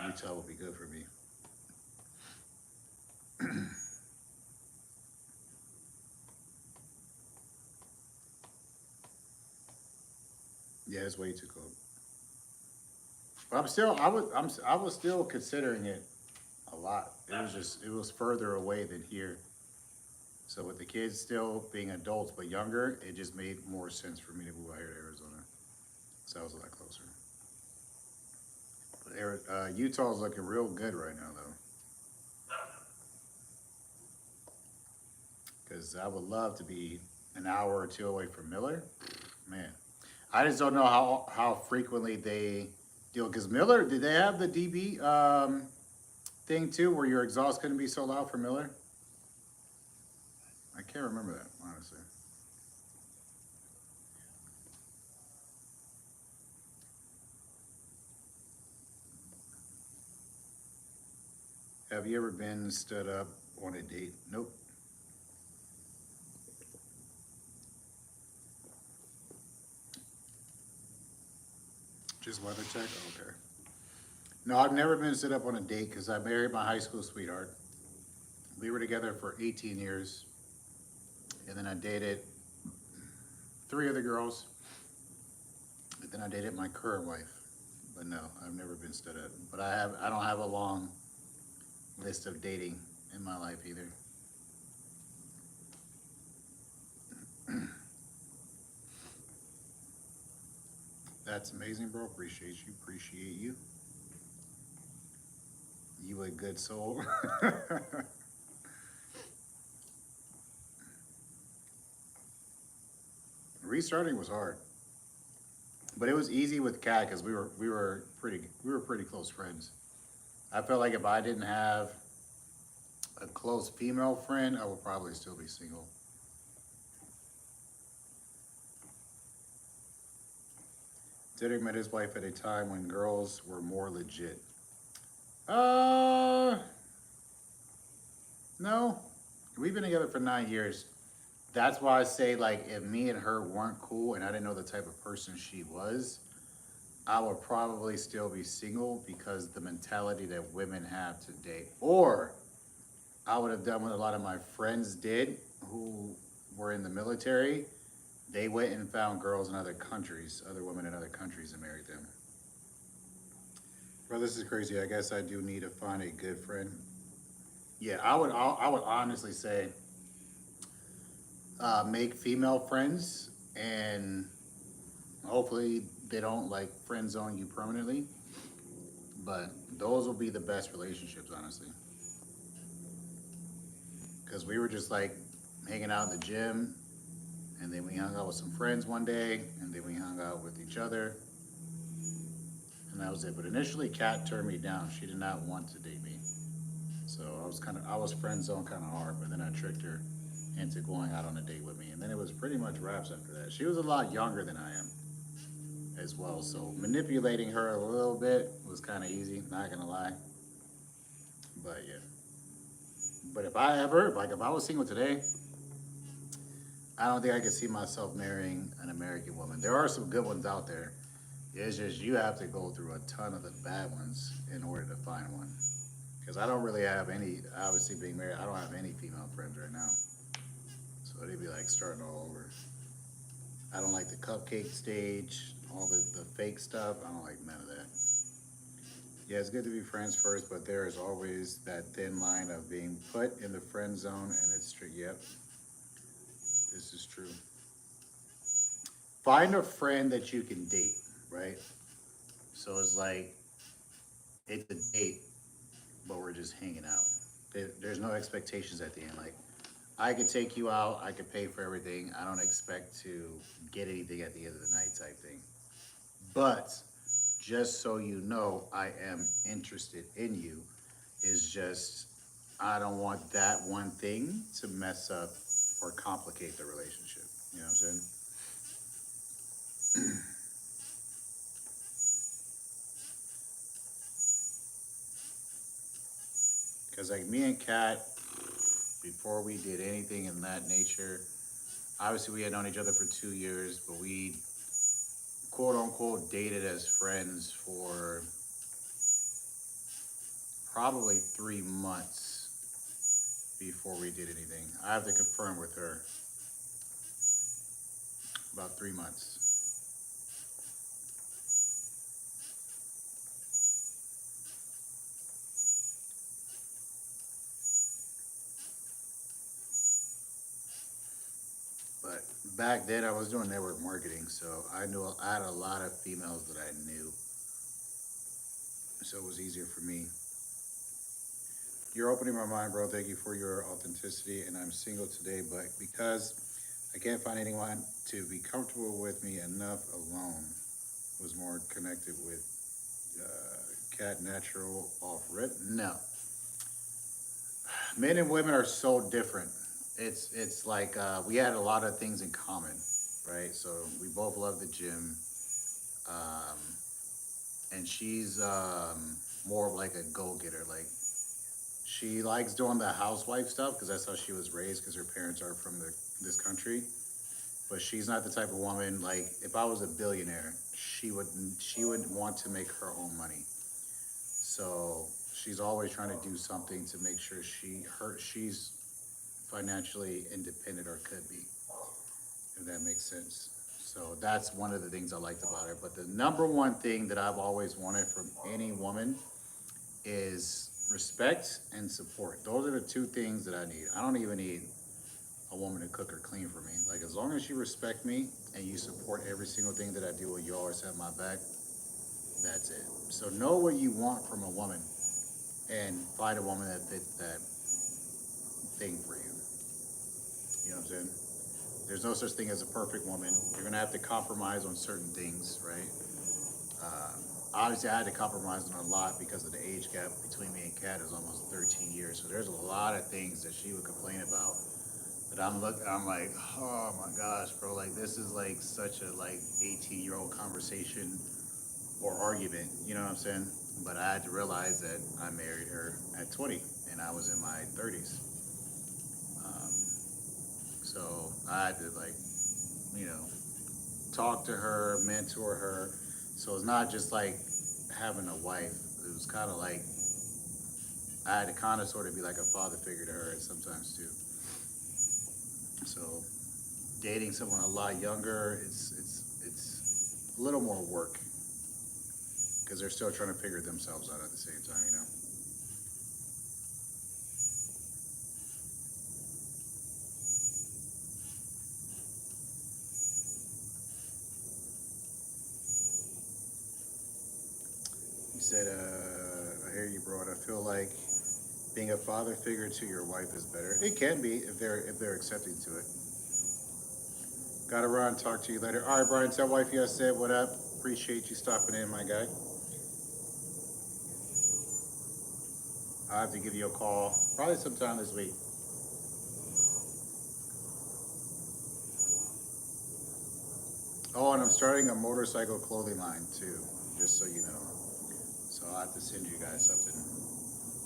Utah would be good for me. Yeah, it's way too cold. But I was still considering it a lot. It was further away than here. So with the kids still being adults but younger, it just made more sense for me to move out here to Arizona. So I was a lot closer. But Utah's looking real good right now, though. Because I would love to be an hour or two away from Miller. Man, I just don't know how frequently they deal. Because Miller, did they have the DB thing too, where your exhaust couldn't be so loud for Miller? I can't remember that, honestly. Have you ever been stood up on a date? Nope. Just weather check? Okay. No, I've never been stood up on a date because I married my high school sweetheart. We were together for 18 years. And then I dated three other girls. And then I dated my current wife. But no, I've never been stood up. But I don't have a long list of dating in my life either. That's amazing, bro. Appreciate you. Appreciate you. You a good soul. Restarting was hard, but it was easy with Kat because we were pretty close friends. I felt like if I didn't have a close female friend, I would probably still be single. Dedric met his wife at a time when girls were more legit. Uh, no. We've been together for 9 years. That's why I say, like, if me and her weren't cool and I didn't know the type of person she was, I would probably still be single because the mentality that women have today. Or I would have done what a lot of my friends did who were in the military. They went and found girls in other countries, other women in other countries, and married them. Bro, this is crazy. I guess I do need to find a good friend. Yeah, I would honestly say make female friends, and hopefully they don't like friend zone you permanently. But those will be the best relationships, honestly. Because we were just like hanging out in the gym, and then we hung out with some friends one day, and then we hung out with each other, and that was it. But initially, Kat turned me down. She did not want to date me, so I was friend zone kind of hard. But then I tricked her into going out on a date with me, and then it was pretty much wraps after that. She was a lot younger than I am as well, so manipulating her a little bit was kind of easy. Not gonna lie, but yeah. But if I was single today, I don't think I could see myself marrying an American woman. There are some good ones out there. It's just you have to go through a ton of the bad ones in order to find one. Because I don't really have any, obviously being married, I don't have any female friends right now. So it'd be like starting all over. I don't like the cupcake stage, all the fake stuff. I don't like none of that. Yeah, it's good to be friends first, but there is always that thin line of being put in the friend zone, and it's true. Yep, this is true. Find a friend that you can date, right? So it's like it's a date, but we're just hanging out. There's no expectations at the end. Like I could take you out, I could pay for everything. I don't expect to get anything at the end of the night type thing. But just so you know, I am interested in you. Is just I don't want that one thing to mess up or complicate the relationship. You know what I'm saying? Because like me and Kat, before we did anything in that nature, obviously we had known each other for 2 years, but we quote unquote dated as friends for probably 3 months before we did anything. I have to confirm with her. About 3 months. But back then I was doing network marketing, so I had a lot of females that I knew, so it was easier for me. You're opening my mind, bro. Thank you for your authenticity. And I'm single today, but because I can't find anyone to be comfortable with me enough alone, was more connected with Cat Natural off rip. No, men and women are so different. It's like we had a lot of things in common, right? So we both love the gym, um, and she's more of like a go getter. Like she likes doing the housewife stuff because that's how she was raised. Because her parents are from this country, but she's not the type of woman like if I was a billionaire, she would want to make her own money. So she's always trying to do something to make sure she's financially independent or could be, if that makes sense. So that's one of the things I liked about her. But the number one thing that I've always wanted from any woman is respect and support. Those are the two things that I need. I don't even need a woman to cook or clean for me. Like as long as you respect me and you support every single thing that I do and you always have my back, that's it. So know what you want from a woman and find a woman that fits that thing for you. You know what I'm saying? There's no such thing as a perfect woman. You're gonna have to compromise on certain things, right? Uh, Obviously, I had to compromise on a lot because of the age gap between me and Kat is almost 13 years. So there's a lot of things that she would complain about that I'm like, oh my gosh, bro, like this is like such a like 18-year-old conversation or argument. You know what I'm saying? But I had to realize that I married her at 20 and I was in my 30s. Um, so I had to like, you know, talk to her, mentor her. So it's not just like having a wife. It was kind of like I had to kind of sort of be like a father figure to her sometimes too. So dating someone a lot younger, it's a little more work because they're still trying to figure themselves out at the same time, you know. You said, I hear you, bro. And I feel like being a father figure to your wife is better. It can be if they're accepting to it. Gotta run. Talk to you later. All right, Brian. Tell wifey I said what up. Appreciate you stopping in, my guy. I'll have to give you a call probably sometime this week. Oh, and I'm starting a motorcycle clothing line too, just so you know. So I'll have to send you guys something.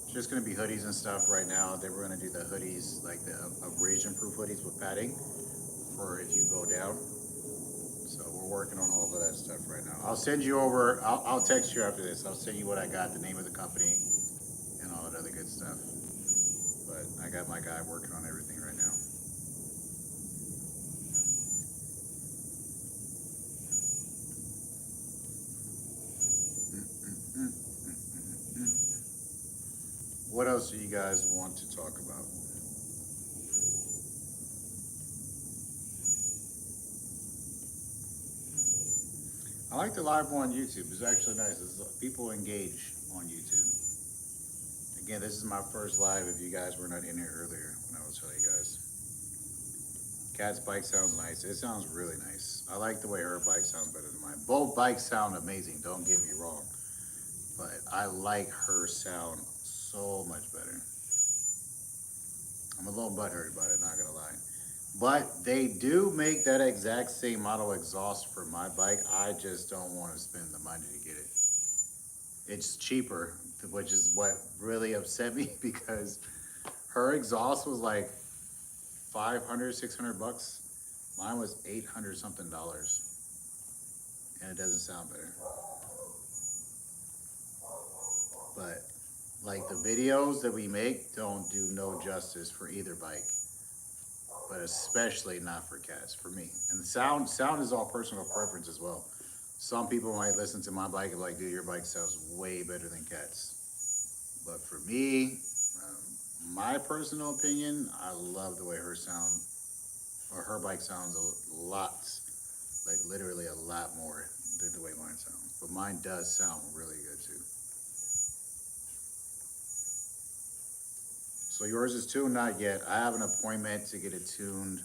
It's just gonna be hoodies and stuff right now. They were gonna do the hoodies, like the abrasion-proof hoodies with padding for if you go down. So we're working on all of that stuff right now. I'll send you over. I'll text you after this. I'll send you what I got, the name of the company, and all that other good stuff. But I got my guy working on everything right now. What else do you guys want to talk about? I like the live one on YouTube. It's actually nice. People engage on YouTube. Again, this is my first live. If you guys were not in here earlier when I was telling you guys, Cat's bike sounds nice. It sounds really nice. I like the way her bike sounds better than mine. Both bikes sound amazing. Don't get me wrong, but I like her sound so much better. I'm a little butthurt about it. Not gonna lie. But they do make that exact same model exhaust for my bike. I just don't want to spend the money to get it. It's cheaper, which is what really upset me because her exhaust was like 500, 600 bucks. Mine was 800 something dollars. And it doesn't sound better. But like the videos that we make don't do no justice for either bike, but especially not for Kat's, for me. And the sound is all personal preference as well. Some people might listen to my bike and be like, dude, your bike sounds way better than Kat's. But for me, my personal opinion, I love the way her bike sounds a lot, like literally a lot more than the way mine sounds. But mine does sound really good too. So yours is tuned? Not yet. I have an appointment to get it tuned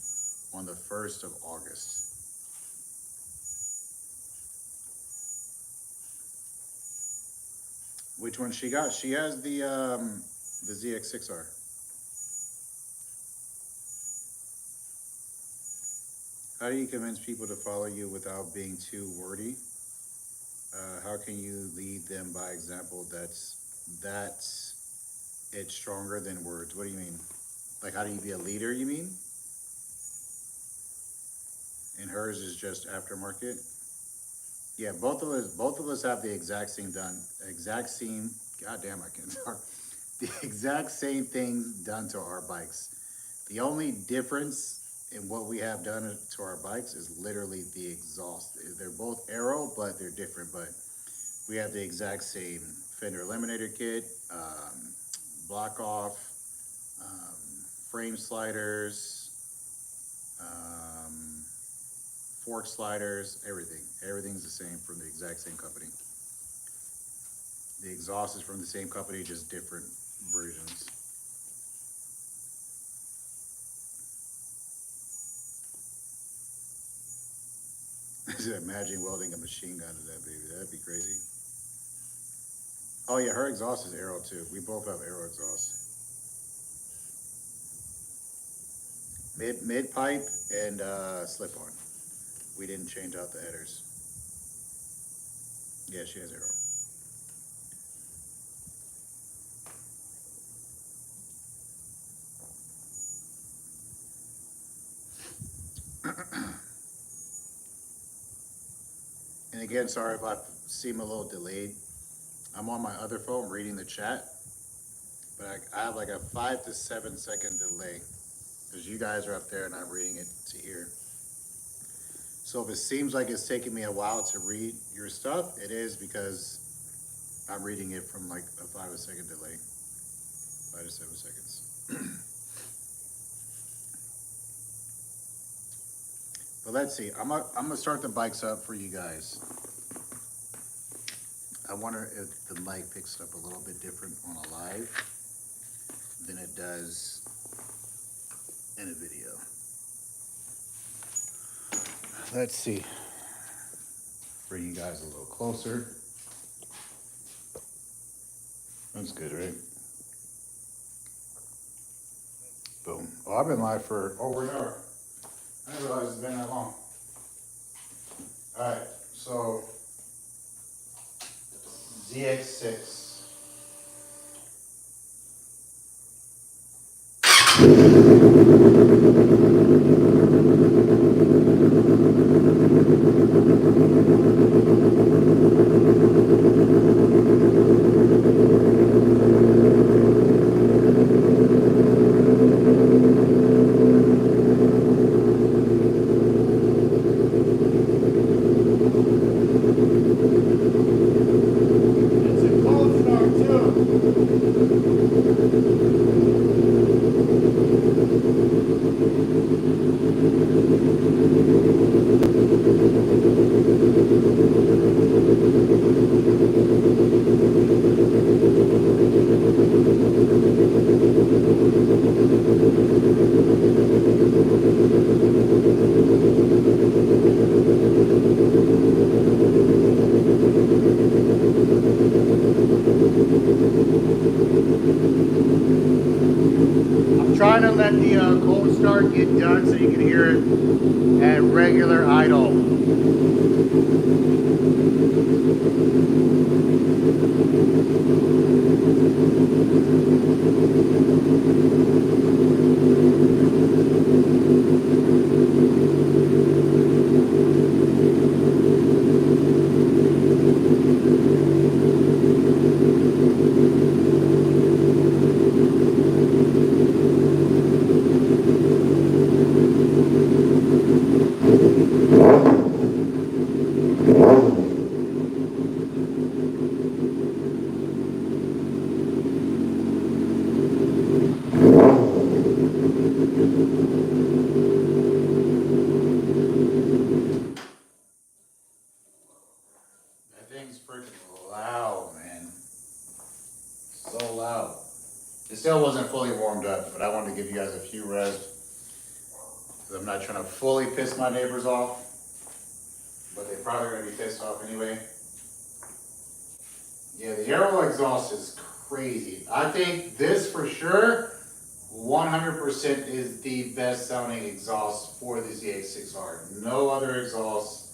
on the 1st of August. Which one she got? She has the ZX6R. How do you convince people to follow you without being too wordy? How can you lead them by example? That's it's stronger than words. What do you mean? Like, how do you be a leader, you mean? And hers is just aftermarket? Yeah, both of us have the exact same goddamn, I can't talk. The exact same things done to our bikes. The only difference in what we have done to our bikes is literally the exhaust. They're both aero, but they're different. But we have the exact same fender eliminator kit, block off, frame sliders, fork sliders, everything. Everything's the same from the exact same company. The exhaust is from the same company, just different versions. Imagine welding a machine gun to that baby. That'd be crazy. Oh yeah, her exhaust is aero too. We both have aero exhaust. Mid pipe and slip on. We didn't change out the headers. Yeah, she has aero. And again, sorry if I seem a little delayed. I'm on my other phone reading the chat, but I have like a 5 to 7 second delay because you guys are up there and I'm reading it to here. So if it seems like it's taking me a while to read your stuff, it is because I'm reading it from like a 5 second delay, 5 to 7 seconds. But let's see, I'm gonna start the bikes up for you guys. I wonder if the mic picks up a little bit different on a live than it does in a video. Let's see. Bring you guys a little closer. That's good, right? Boom. Oh, I've been live for over an hour. I didn't realize it's been that long. All right, so ZX6. It's a call let the cold start get done so you can hear it at regular idle. That thing's freaking loud, man. So loud. It still wasn't fully warmed up, but I wanted to give you guys a few revs. Because I'm not trying to fully piss my neighbors off. But they're probably going to be pissed off anyway. Yeah, the aero exhaust is crazy. I think this for sure, 100% is the best sounding exhaust for the ZX6R. No other exhaust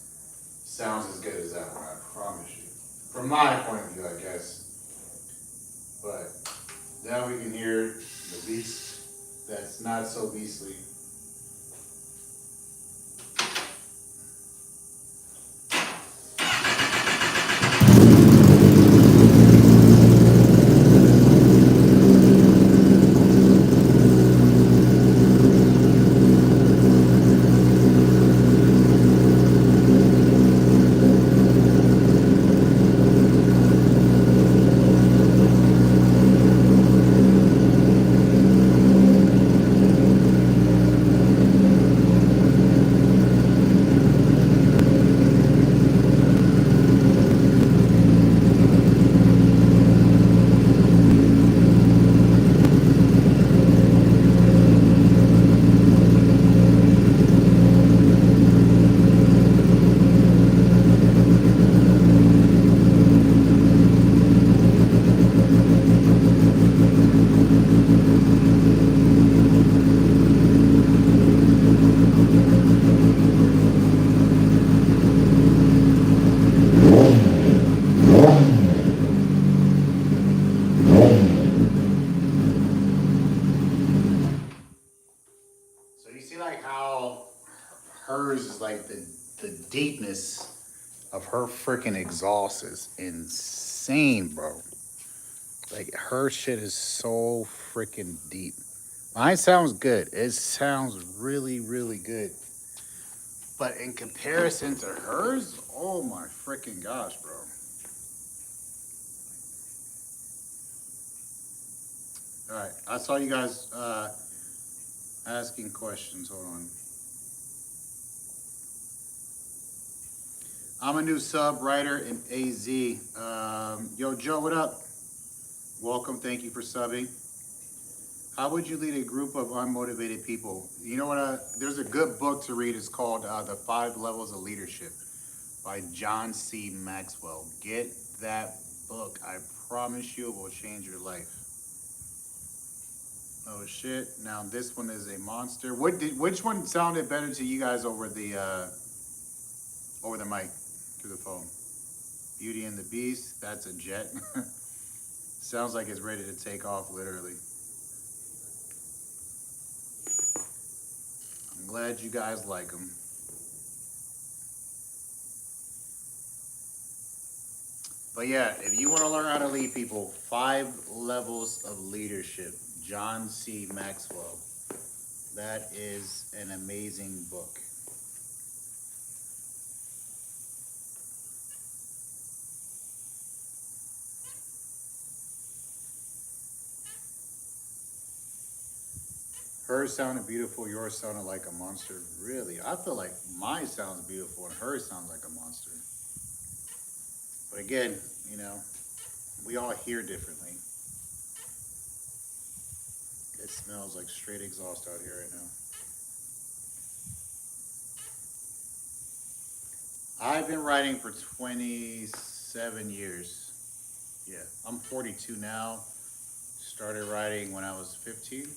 sounds as good as that one, I promise you. From my point of view, I guess. But now we can hear the beast that's not so beastly. Hers is like the deepness of her freaking exhaust is insane, bro. Like her shit is so freaking deep. Mine sounds good. It sounds really, really good. But in comparison to hers, oh my freaking gosh, bro. All right, I saw you guys asking questions. Hold on. I'm a new sub writer in AZ. Yo, Joe, what up? Welcome. Thank you for subbing. How would you lead a group of unmotivated people? You know what? There's a good book to read. It's called The 5 Levels of Leadership by John C. Maxwell. Get that book. I promise you it will change your life. Oh shit! Now this one is a monster. Which one sounded better to you guys over the mic through the phone? Beauty and the Beast. That's a jet. Sounds like it's ready to take off, literally. I'm glad you guys like them. But yeah, if you want to learn how to lead people, 5 Levels of Leadership, John C. Maxwell. That is an amazing book. Hers sounded beautiful, yours sounded like a monster. Really? I feel like mine sounds beautiful and hers sounds like a monster. But again, you know, we all hear differently. It smells like straight exhaust out here right now. I've been writing for 27 years. Yeah, I'm 42 now. Started writing when I was 15.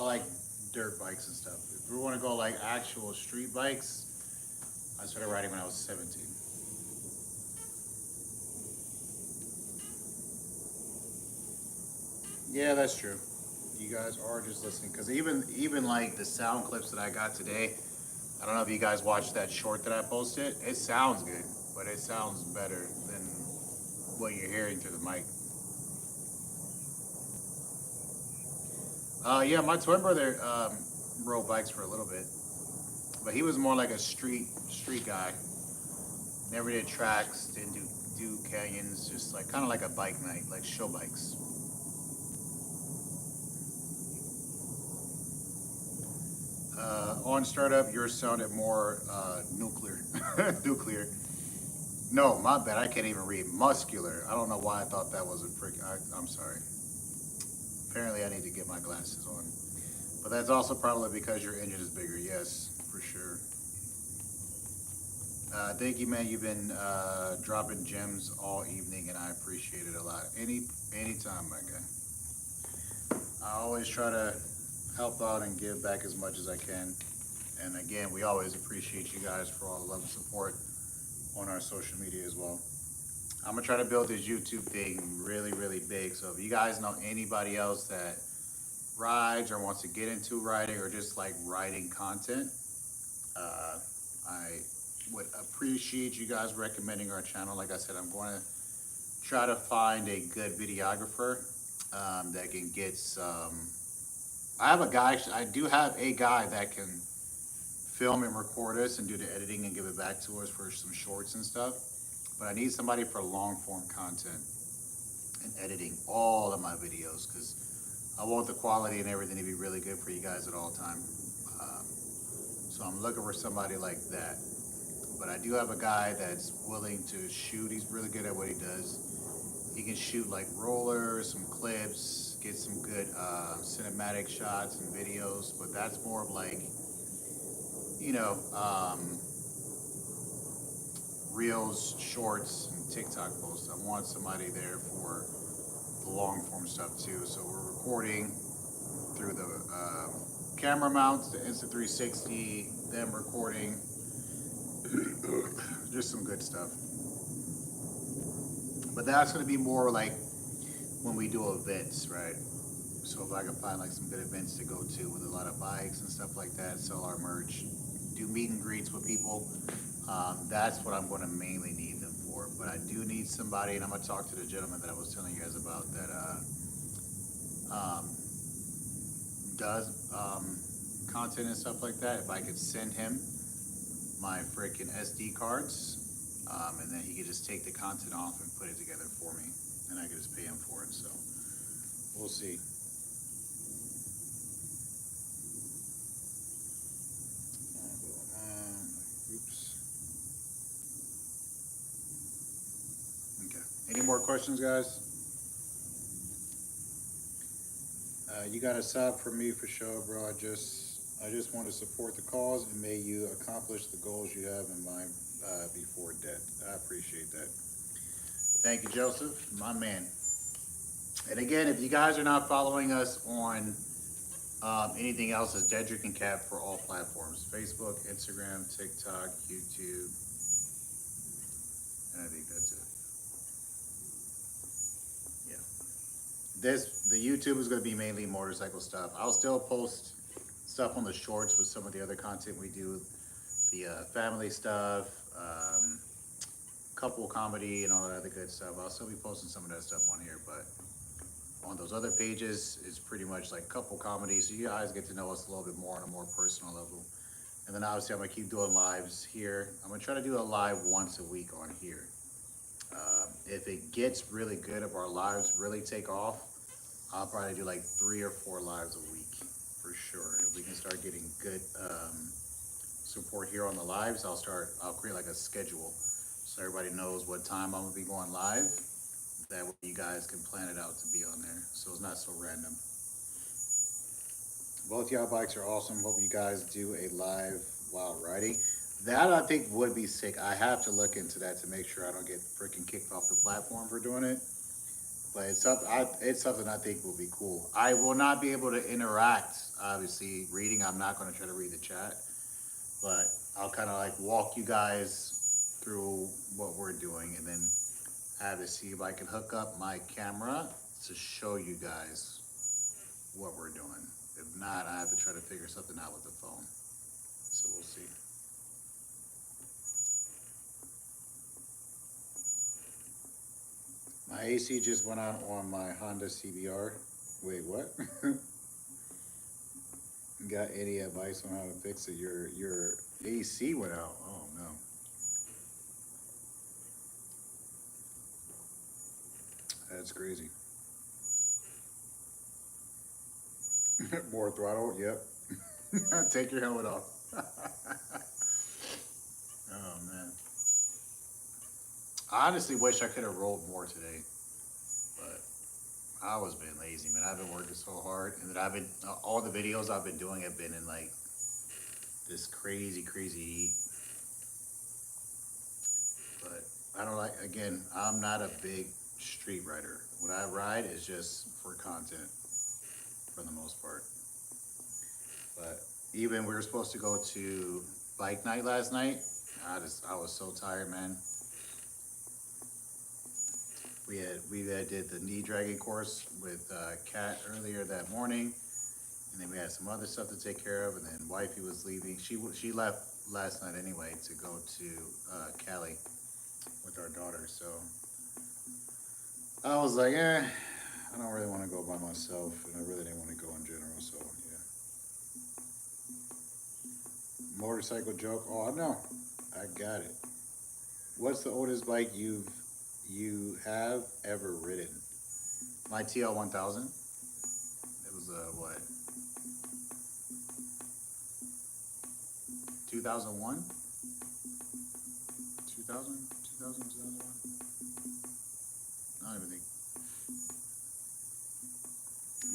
I like dirt bikes and stuff. If we want to go like actual street bikes, I started riding when I was 17. Yeah, that's true. You guys are just listening because even like the sound clips that I got today, I don't know if you guys watched that short that I posted. It sounds good, but it sounds better than what you're hearing through the mic. Yeah, my twin brother rode bikes for a little bit, but he was more like a street guy. Never did tracks, didn't do canyons, just like kind of like a bike night, like show bikes. On startup, yours sounded more nuclear. Nuclear. No, my bad. I can't even read. Muscular. I don't know why I thought that was a prick. I'm sorry. Apparently, I need to get my glasses on. But that's also probably because your engine is bigger. Yes, for sure. Thank you, man. You've been dropping gems all evening, and I appreciate it a lot. Anytime, my guy. I always try to help out and give back as much as I can. And again, we always appreciate you guys for all the love and support on our social media as well. I'm gonna try to build this YouTube thing really, really big. So if you guys know anybody else that rides or wants to get into riding or just like writing content, I would appreciate you guys recommending our channel. Like I said, I'm going to try to find a good videographer that can get some. I have a guy. I do have a guy that can film and record us and do the editing and give it back to us for some shorts and stuff. But I need somebody for long form content and editing all of my videos because I want the quality and everything to be really good for you guys at all time. So I'm looking for somebody like that. But I do have a guy that's willing to shoot. He's really good at what he does. He can shoot like rollers, some clips, get some good cinematic shots and videos. But that's more of like, you know, reels, shorts, and TikTok posts. I want somebody there for the long form stuff too. So we're recording through the camera mounts, the Insta360, them recording, just some good stuff. But that's going to be more like when we do events, right? So if I can find like some good events to go to with a lot of bikes and stuff like that, sell our merch, do meet and greets with people, that's what I'm going to mainly need them for. But I do need somebody, and I'm going to talk to the gentleman that I was telling you guys about that does content and stuff like that. If I could send him my freaking SD cards, and then he could just take the content off and put it together for me, and I could just pay him for it. So we'll see. Oops. Okay. Any more questions, guys? You got a sub for me for sure, bro. I just want to support the cause and may you accomplish the goals you have in mind before death. I appreciate that. Thank you, Joseph, my man. And again, if you guys are not following us on anything else, it's Dedric Kat for all platforms: Facebook, Instagram, TikTok, YouTube, and I think that's it. The YouTube is going to be mainly motorcycle stuff. I'll still post stuff on the shorts with some of the other content we do, the family stuff, couple comedy and all that other good stuff. I'll still be posting some of that stuff on here, but on those other pages, it's pretty much like couple comedy, so you guys get to know us a little bit more on a more personal level. And then obviously I'm going to keep doing lives here. I'm going to try to do a live once a week on here. If it gets really good, if our lives really take off, I'll probably do like 3 or 4 lives a week for sure. If we can start getting good support here on the lives, I'll create like a schedule so everybody knows what time I'm gonna be going live. That way you guys can plan it out to be on there, so it's not so random. Both y'all bikes are awesome. Hope you guys do a live while riding. That I think would be sick. I have to look into that to make sure I don't get freaking kicked off the platform for doing it. But it's something I think will be cool. I will not be able to interact. Obviously, reading. I'm not going to try to read the chat, but I'll kind of like walk you guys through what we're doing, and then I have to see if I can hook up my camera to show you guys what we're doing. If not, I have to try to figure something out with the phone. So we'll see. My AC just went out on my Honda CBR. Wait, what? Got any advice on how to fix it? Your AC went out. Oh no. That's crazy. More throttle, yep. Take your helmet off. Oh man. I honestly wish I could have rolled more today, but I was being lazy, man. I've been working so hard, and that I've been all the videos I've been doing have been in like this crazy, crazy heat. But I don't like. Again, I'm not a big street rider. What I ride is just for content, for the most part. But even we were supposed to go to bike night last night. I was so tired, man. We had did the knee dragging course with Kat earlier that morning, and then we had some other stuff to take care of, and then wifey was leaving. She left last night anyway to go to Cali with our daughter. So I was like, I don't really want to go by myself, and I really didn't want to go in general. So yeah, motorcycle joke. Oh, I know, I got it. What's the oldest bike you have ever ridden? My TL 1000. It was what? 2001? 2000? 2000? 2001? I don't even think.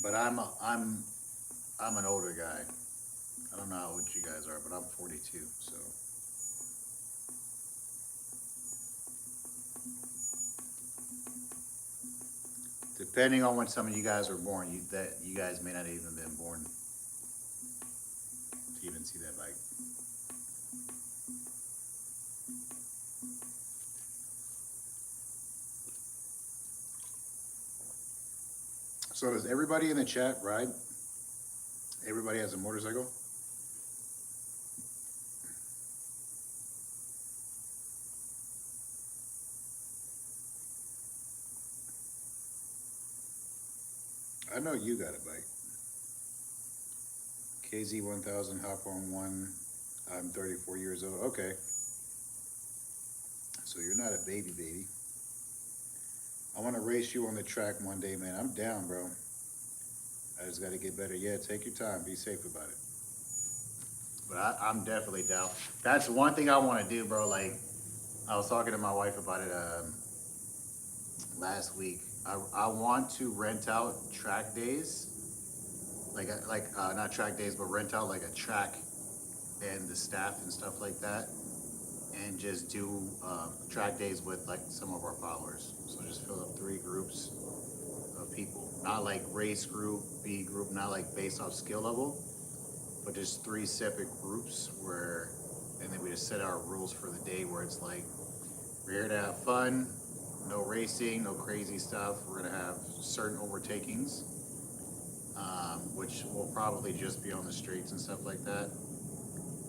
But I'm an older guy. I don't know how old you guys are, but I'm 42. So depending on when some of you guys were born, you guys may not even been born to even see that bike. So does everybody in the chat ride? Everybody has a motorcycle? I know you got a bike. KZ1000, hop on one. I'm 34 years old. Okay. So you're not a baby. I want to race you on the track one day, man. I'm down, bro. I just got to get better. Yeah, take your time. Be safe about it. But I'm definitely down. That's one thing I want to do, bro. Like, I was talking to my wife about it last week. I want to rent out track days. Like not track days, but rent out like a track and the staff and stuff like that. And just do track days with like some of our followers. So just fill up 3 groups of people. Not like race group, B group, not like based off skill level, but just 3 separate groups and then we just set our rules for the day where it's like, we're here to have fun, no racing, no crazy stuff. We're gonna have certain overtakings, which will probably just be on the streets and stuff like that.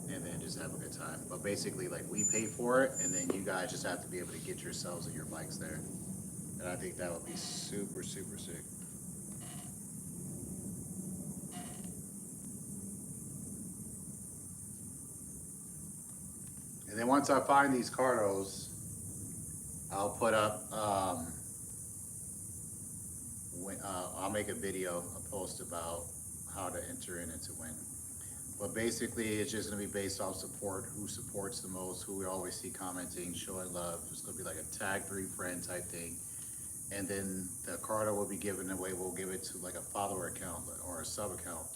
And then just have a good time. But basically, like, we pay for it, and then you guys just have to be able to get yourselves and your bikes there. And I think that would be super, super sick. And then once I find these cardos, I'll put up, I'll make a video, a post about how to enter in and to win. But basically, it's just going to be based off support, who supports the most, who we always see commenting, showing love. It's going to be like a tag 3 friend type thing. And then the card will be given away. We'll give it to like a follower account or a sub account.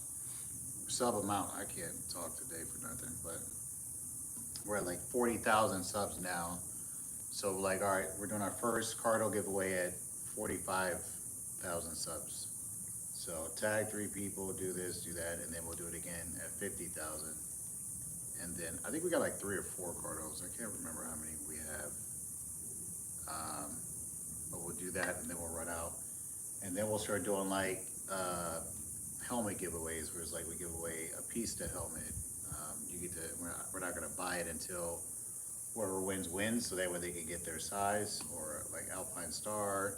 Sub amount, I can't talk today for nothing, but we're at like 40,000 subs now. So like, all right, we're doing our first Cardo giveaway at 45 thousand subs. So tag 3 people, do this, do that, and then we'll do it again at 50,000. And then I think we got like 3 or 4 cardos. I can't remember how many we have. Um, but we'll do that, and then we'll run out, and then we'll start doing like helmet giveaways, where it's like we give away a piece to helmet. You get to we're not gonna buy it until whoever wins, so that way they can get their size, or like Alpine Star,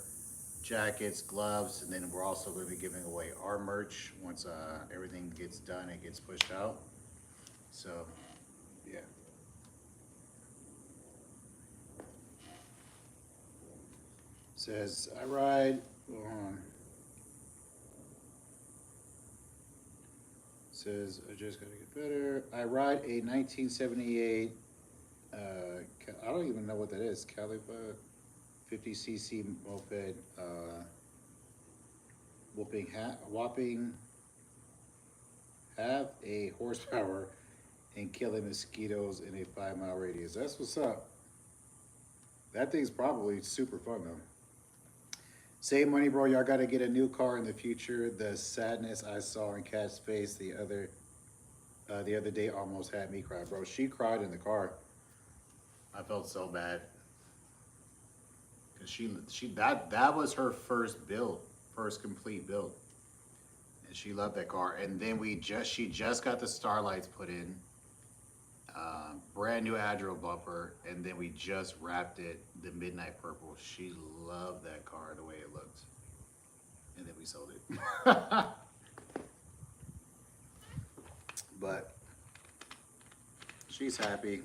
jackets, gloves, and then we're also going to be giving away our merch once everything gets done and gets pushed out. So, yeah. Says I ride. Hold on. Says I just gotta get better. I ride a 1978. I don't even know what that is. Caliber 50cc moped. Whopping have a horsepower and killing mosquitoes in a 5-mile radius. That's what's up. That thing's probably super fun though. Save money, bro. Y'all got to get a new car in the future. The sadness I saw in Kat's face the other day almost had me cry, bro. She cried in the car. I felt so bad because that was her first complete build, and she loved that car. And then she just got the starlights put in, brand new Adro bumper, and then we just wrapped it the midnight purple. She loved that car the way it looked, and then we sold it. But she's happy.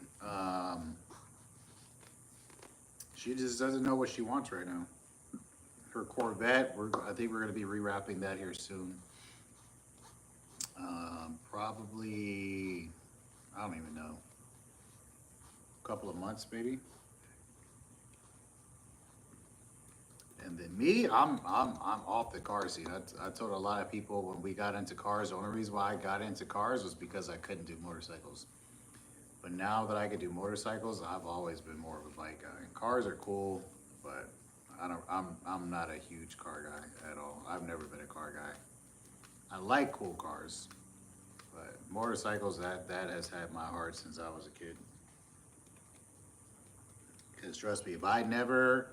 She just doesn't know what she wants right now. Her Corvette, I think we're going to be rewrapping that here soon. Probably, I don't even know, a couple of months maybe. And then me, I'm off the car scene. I told a lot of people when we got into cars, the only reason why I got into cars was because I couldn't do motorcycles. But now that I can do motorcycles, I've always been more of a bike guy. Cars are cool, but I'm not a huge car guy at all. I've never been a car guy. I like cool cars, but motorcycles, that has had my heart since I was a kid. Because trust me, if I never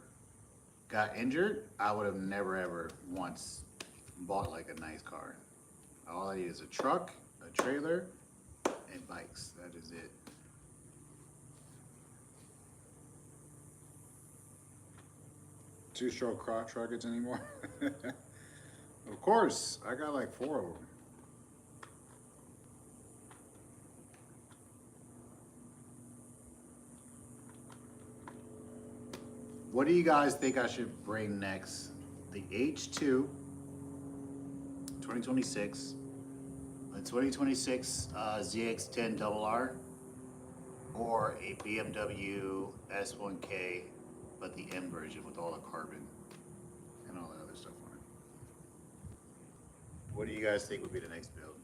got injured, I would have never ever once bought like a nice car. All I need is a truck, a trailer, and bikes. That is it. Two-stroke crotch rockets anymore? Of course, I got like 4 of them. What do you guys think I should bring next? The H2 2026, a 2026 ZX10RR, or a BMW S1K, but the M version with all the carbon and all that other stuff on it. What do you guys think would be the next build?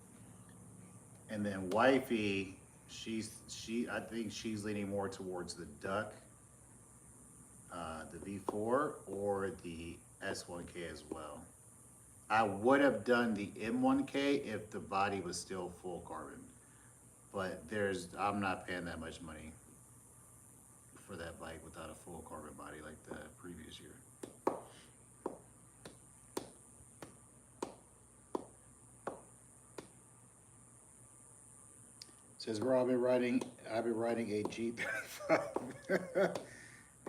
And then wifey, I think she's leaning more towards the Duck, the V4, or the S1K as well. I would have done the M1K if the body was still full carbon, but I'm not paying that much money for that bike without a full carbon body like the previous year. Says, bro, I've been riding a G35,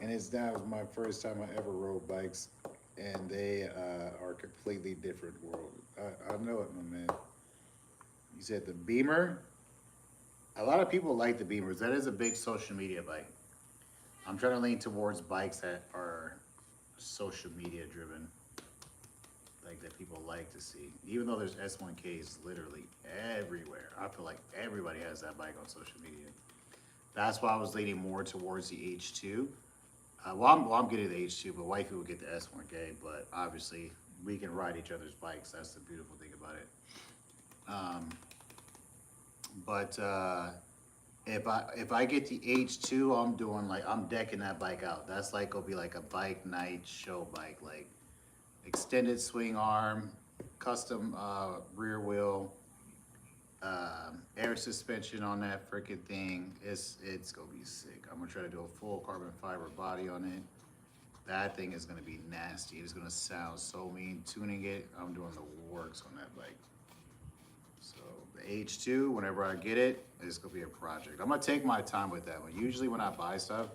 and it's now my first time I ever rode bikes, and they are a completely different world. I know it, my man. You said the Beamer. A lot of people like the Beamers. That is a big social media bike. I'm trying to lean towards bikes that are social media driven, like that people like to see. Even though there's S1Ks literally everywhere, I feel like everybody has that bike on social media. That's why I was leaning more towards the H2. I'm getting the H2, but wifey will get the S1K. But obviously, we can ride each other's bikes. That's the beautiful thing about it. If I get the H2, I'm decking that bike out. That's like gonna be like a bike night show bike. Like extended swing arm, custom rear wheel, air suspension on that freaking thing. It's gonna be sick. I'm gonna try to do a full carbon fiber body on it. That thing is gonna be nasty. It's gonna sound so mean. Tuning it, I'm doing the works on that bike. So the H2, whenever I get it, it's gonna be a project. I'm gonna take my time with that one. Usually when I buy stuff,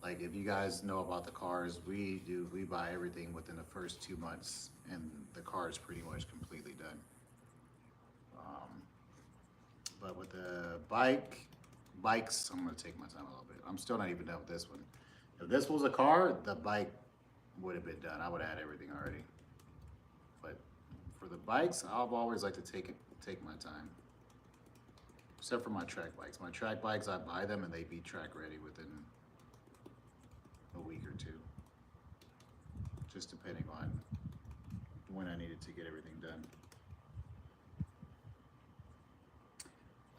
like if you guys know about the cars, we buy everything within the first 2 months, and the car is pretty much completely done. Um, but with the bikes, I'm gonna take my time a little bit. I'm still not even done with this one. If this was a car, the bike would have been done. I would have had everything already. But for the bikes, I've always liked to take my time. Except for my track bikes. My track bikes, I buy them and they be track ready within a week or two. Just depending on when I needed to get everything done.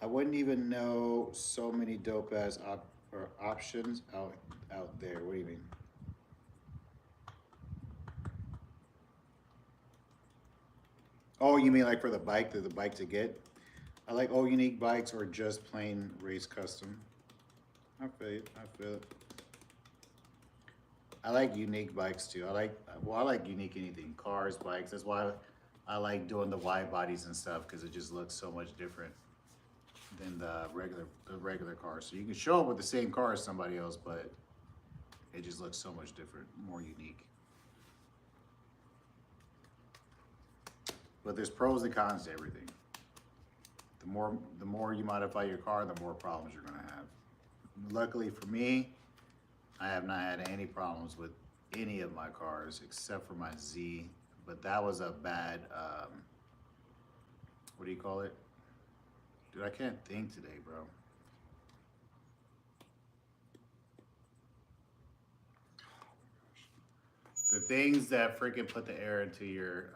I wouldn't even know so many dope ass options out there. What do you mean? Oh, you mean like for the bike to get? I like all unique bikes or just plain race custom. I feel it. I feel it. I like unique bikes too. I like unique anything, cars, bikes. That's why I like doing the wide bodies and stuff because it just looks so much different than the regular car. So you can show up with the same car as somebody else, but it just looks so much different, more unique. But there's pros and cons to everything. The more you modify your car, the more problems you're gonna have. Luckily for me, I have not had any problems with any of my cars except for my Z. But that was a bad, what do you call it? Dude, I can't think today, bro. The things that freaking put the air into your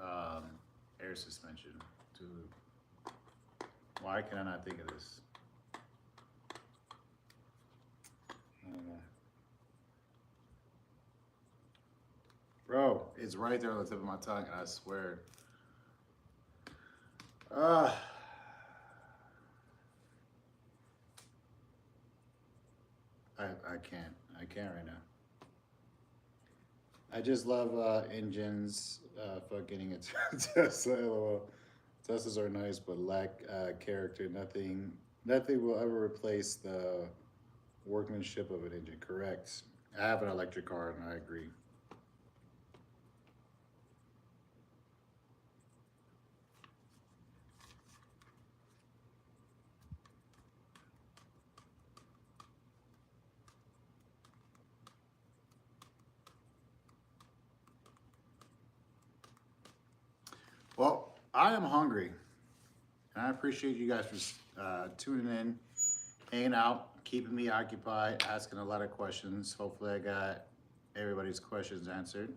air suspension. Dude, why can I not think of this? I don't know. Bro, it's right there on the tip of my tongue, and I swear. Uh, I can't. I can't right now. I just love engines. Fuck getting it Tesla. LOL. Teslas are nice, but lack character. Nothing will ever replace the workmanship of an engine. Correct. I have an electric car, and I agree. Well, I am hungry, and I appreciate you guys for tuning in, hanging out, keeping me occupied, asking a lot of questions. Hopefully, I got everybody's questions answered.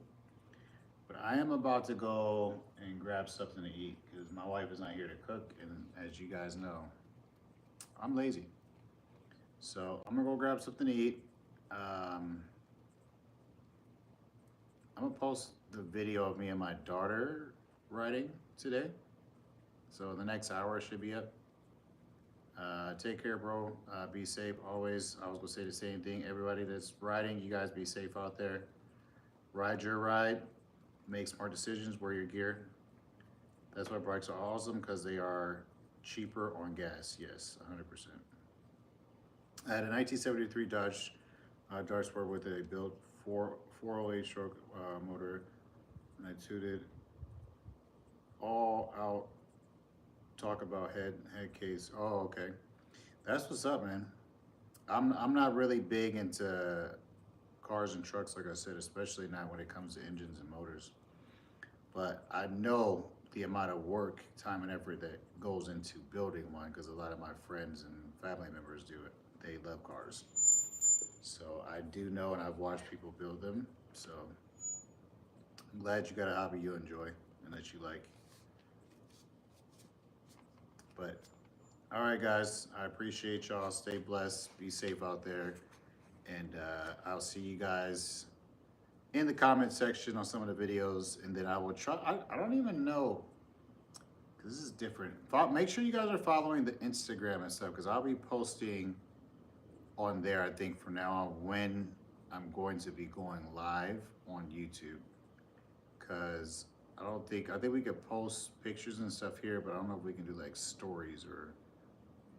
But I am about to go and grab something to eat because my wife is not here to cook, and as you guys know, I'm lazy. So I'm gonna go grab something to eat. Um, I'm gonna post the video of me and my daughter riding today. So the next hour should be up. Take care, bro. Be safe always. I was gonna say the same thing. Everybody that's riding, you guys be safe out there. Ride your ride. Make smart decisions. Wear your gear. That's why bikes are awesome because they are cheaper on gas. Yes, 100%. I had a 1973 Dodge Sport with a built 408 stroke motor, and I tooted all out. Talk about head case. Oh, okay. That's what's up, man. I'm not really big into cars and trucks, like I said, especially not when it comes to engines and motors. But I know the amount of work, time, and effort that goes into building one because a lot of my friends and family members do it. They love cars. So I do know, and I've watched people build them. So I'm glad you got a hobby you enjoy and that you like. But all right, guys, I appreciate y'all. Stay blessed. Be safe out there. And I'll see you guys in the comment section on some of the videos, and then I will try. I don't even know, because this is different. Make sure you guys are following the Instagram and stuff, because I'll be posting on there, I think, from now on, when I'm going to be going live on YouTube. Because I think we could post pictures and stuff here, but I don't know if we can do like stories or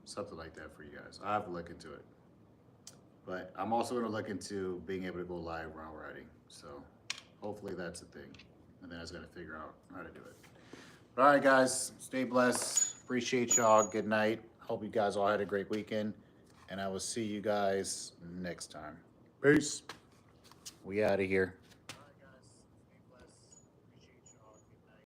something like that for you guys. I have to look into it. But I'm also going to look into being able to go live while riding. So hopefully that's a thing. And then I was going to figure out how to do it. But all right, guys, stay blessed. Appreciate y'all. Good night. Hope you guys all had a great weekend. And I will see you guys next time. Peace. We out of here.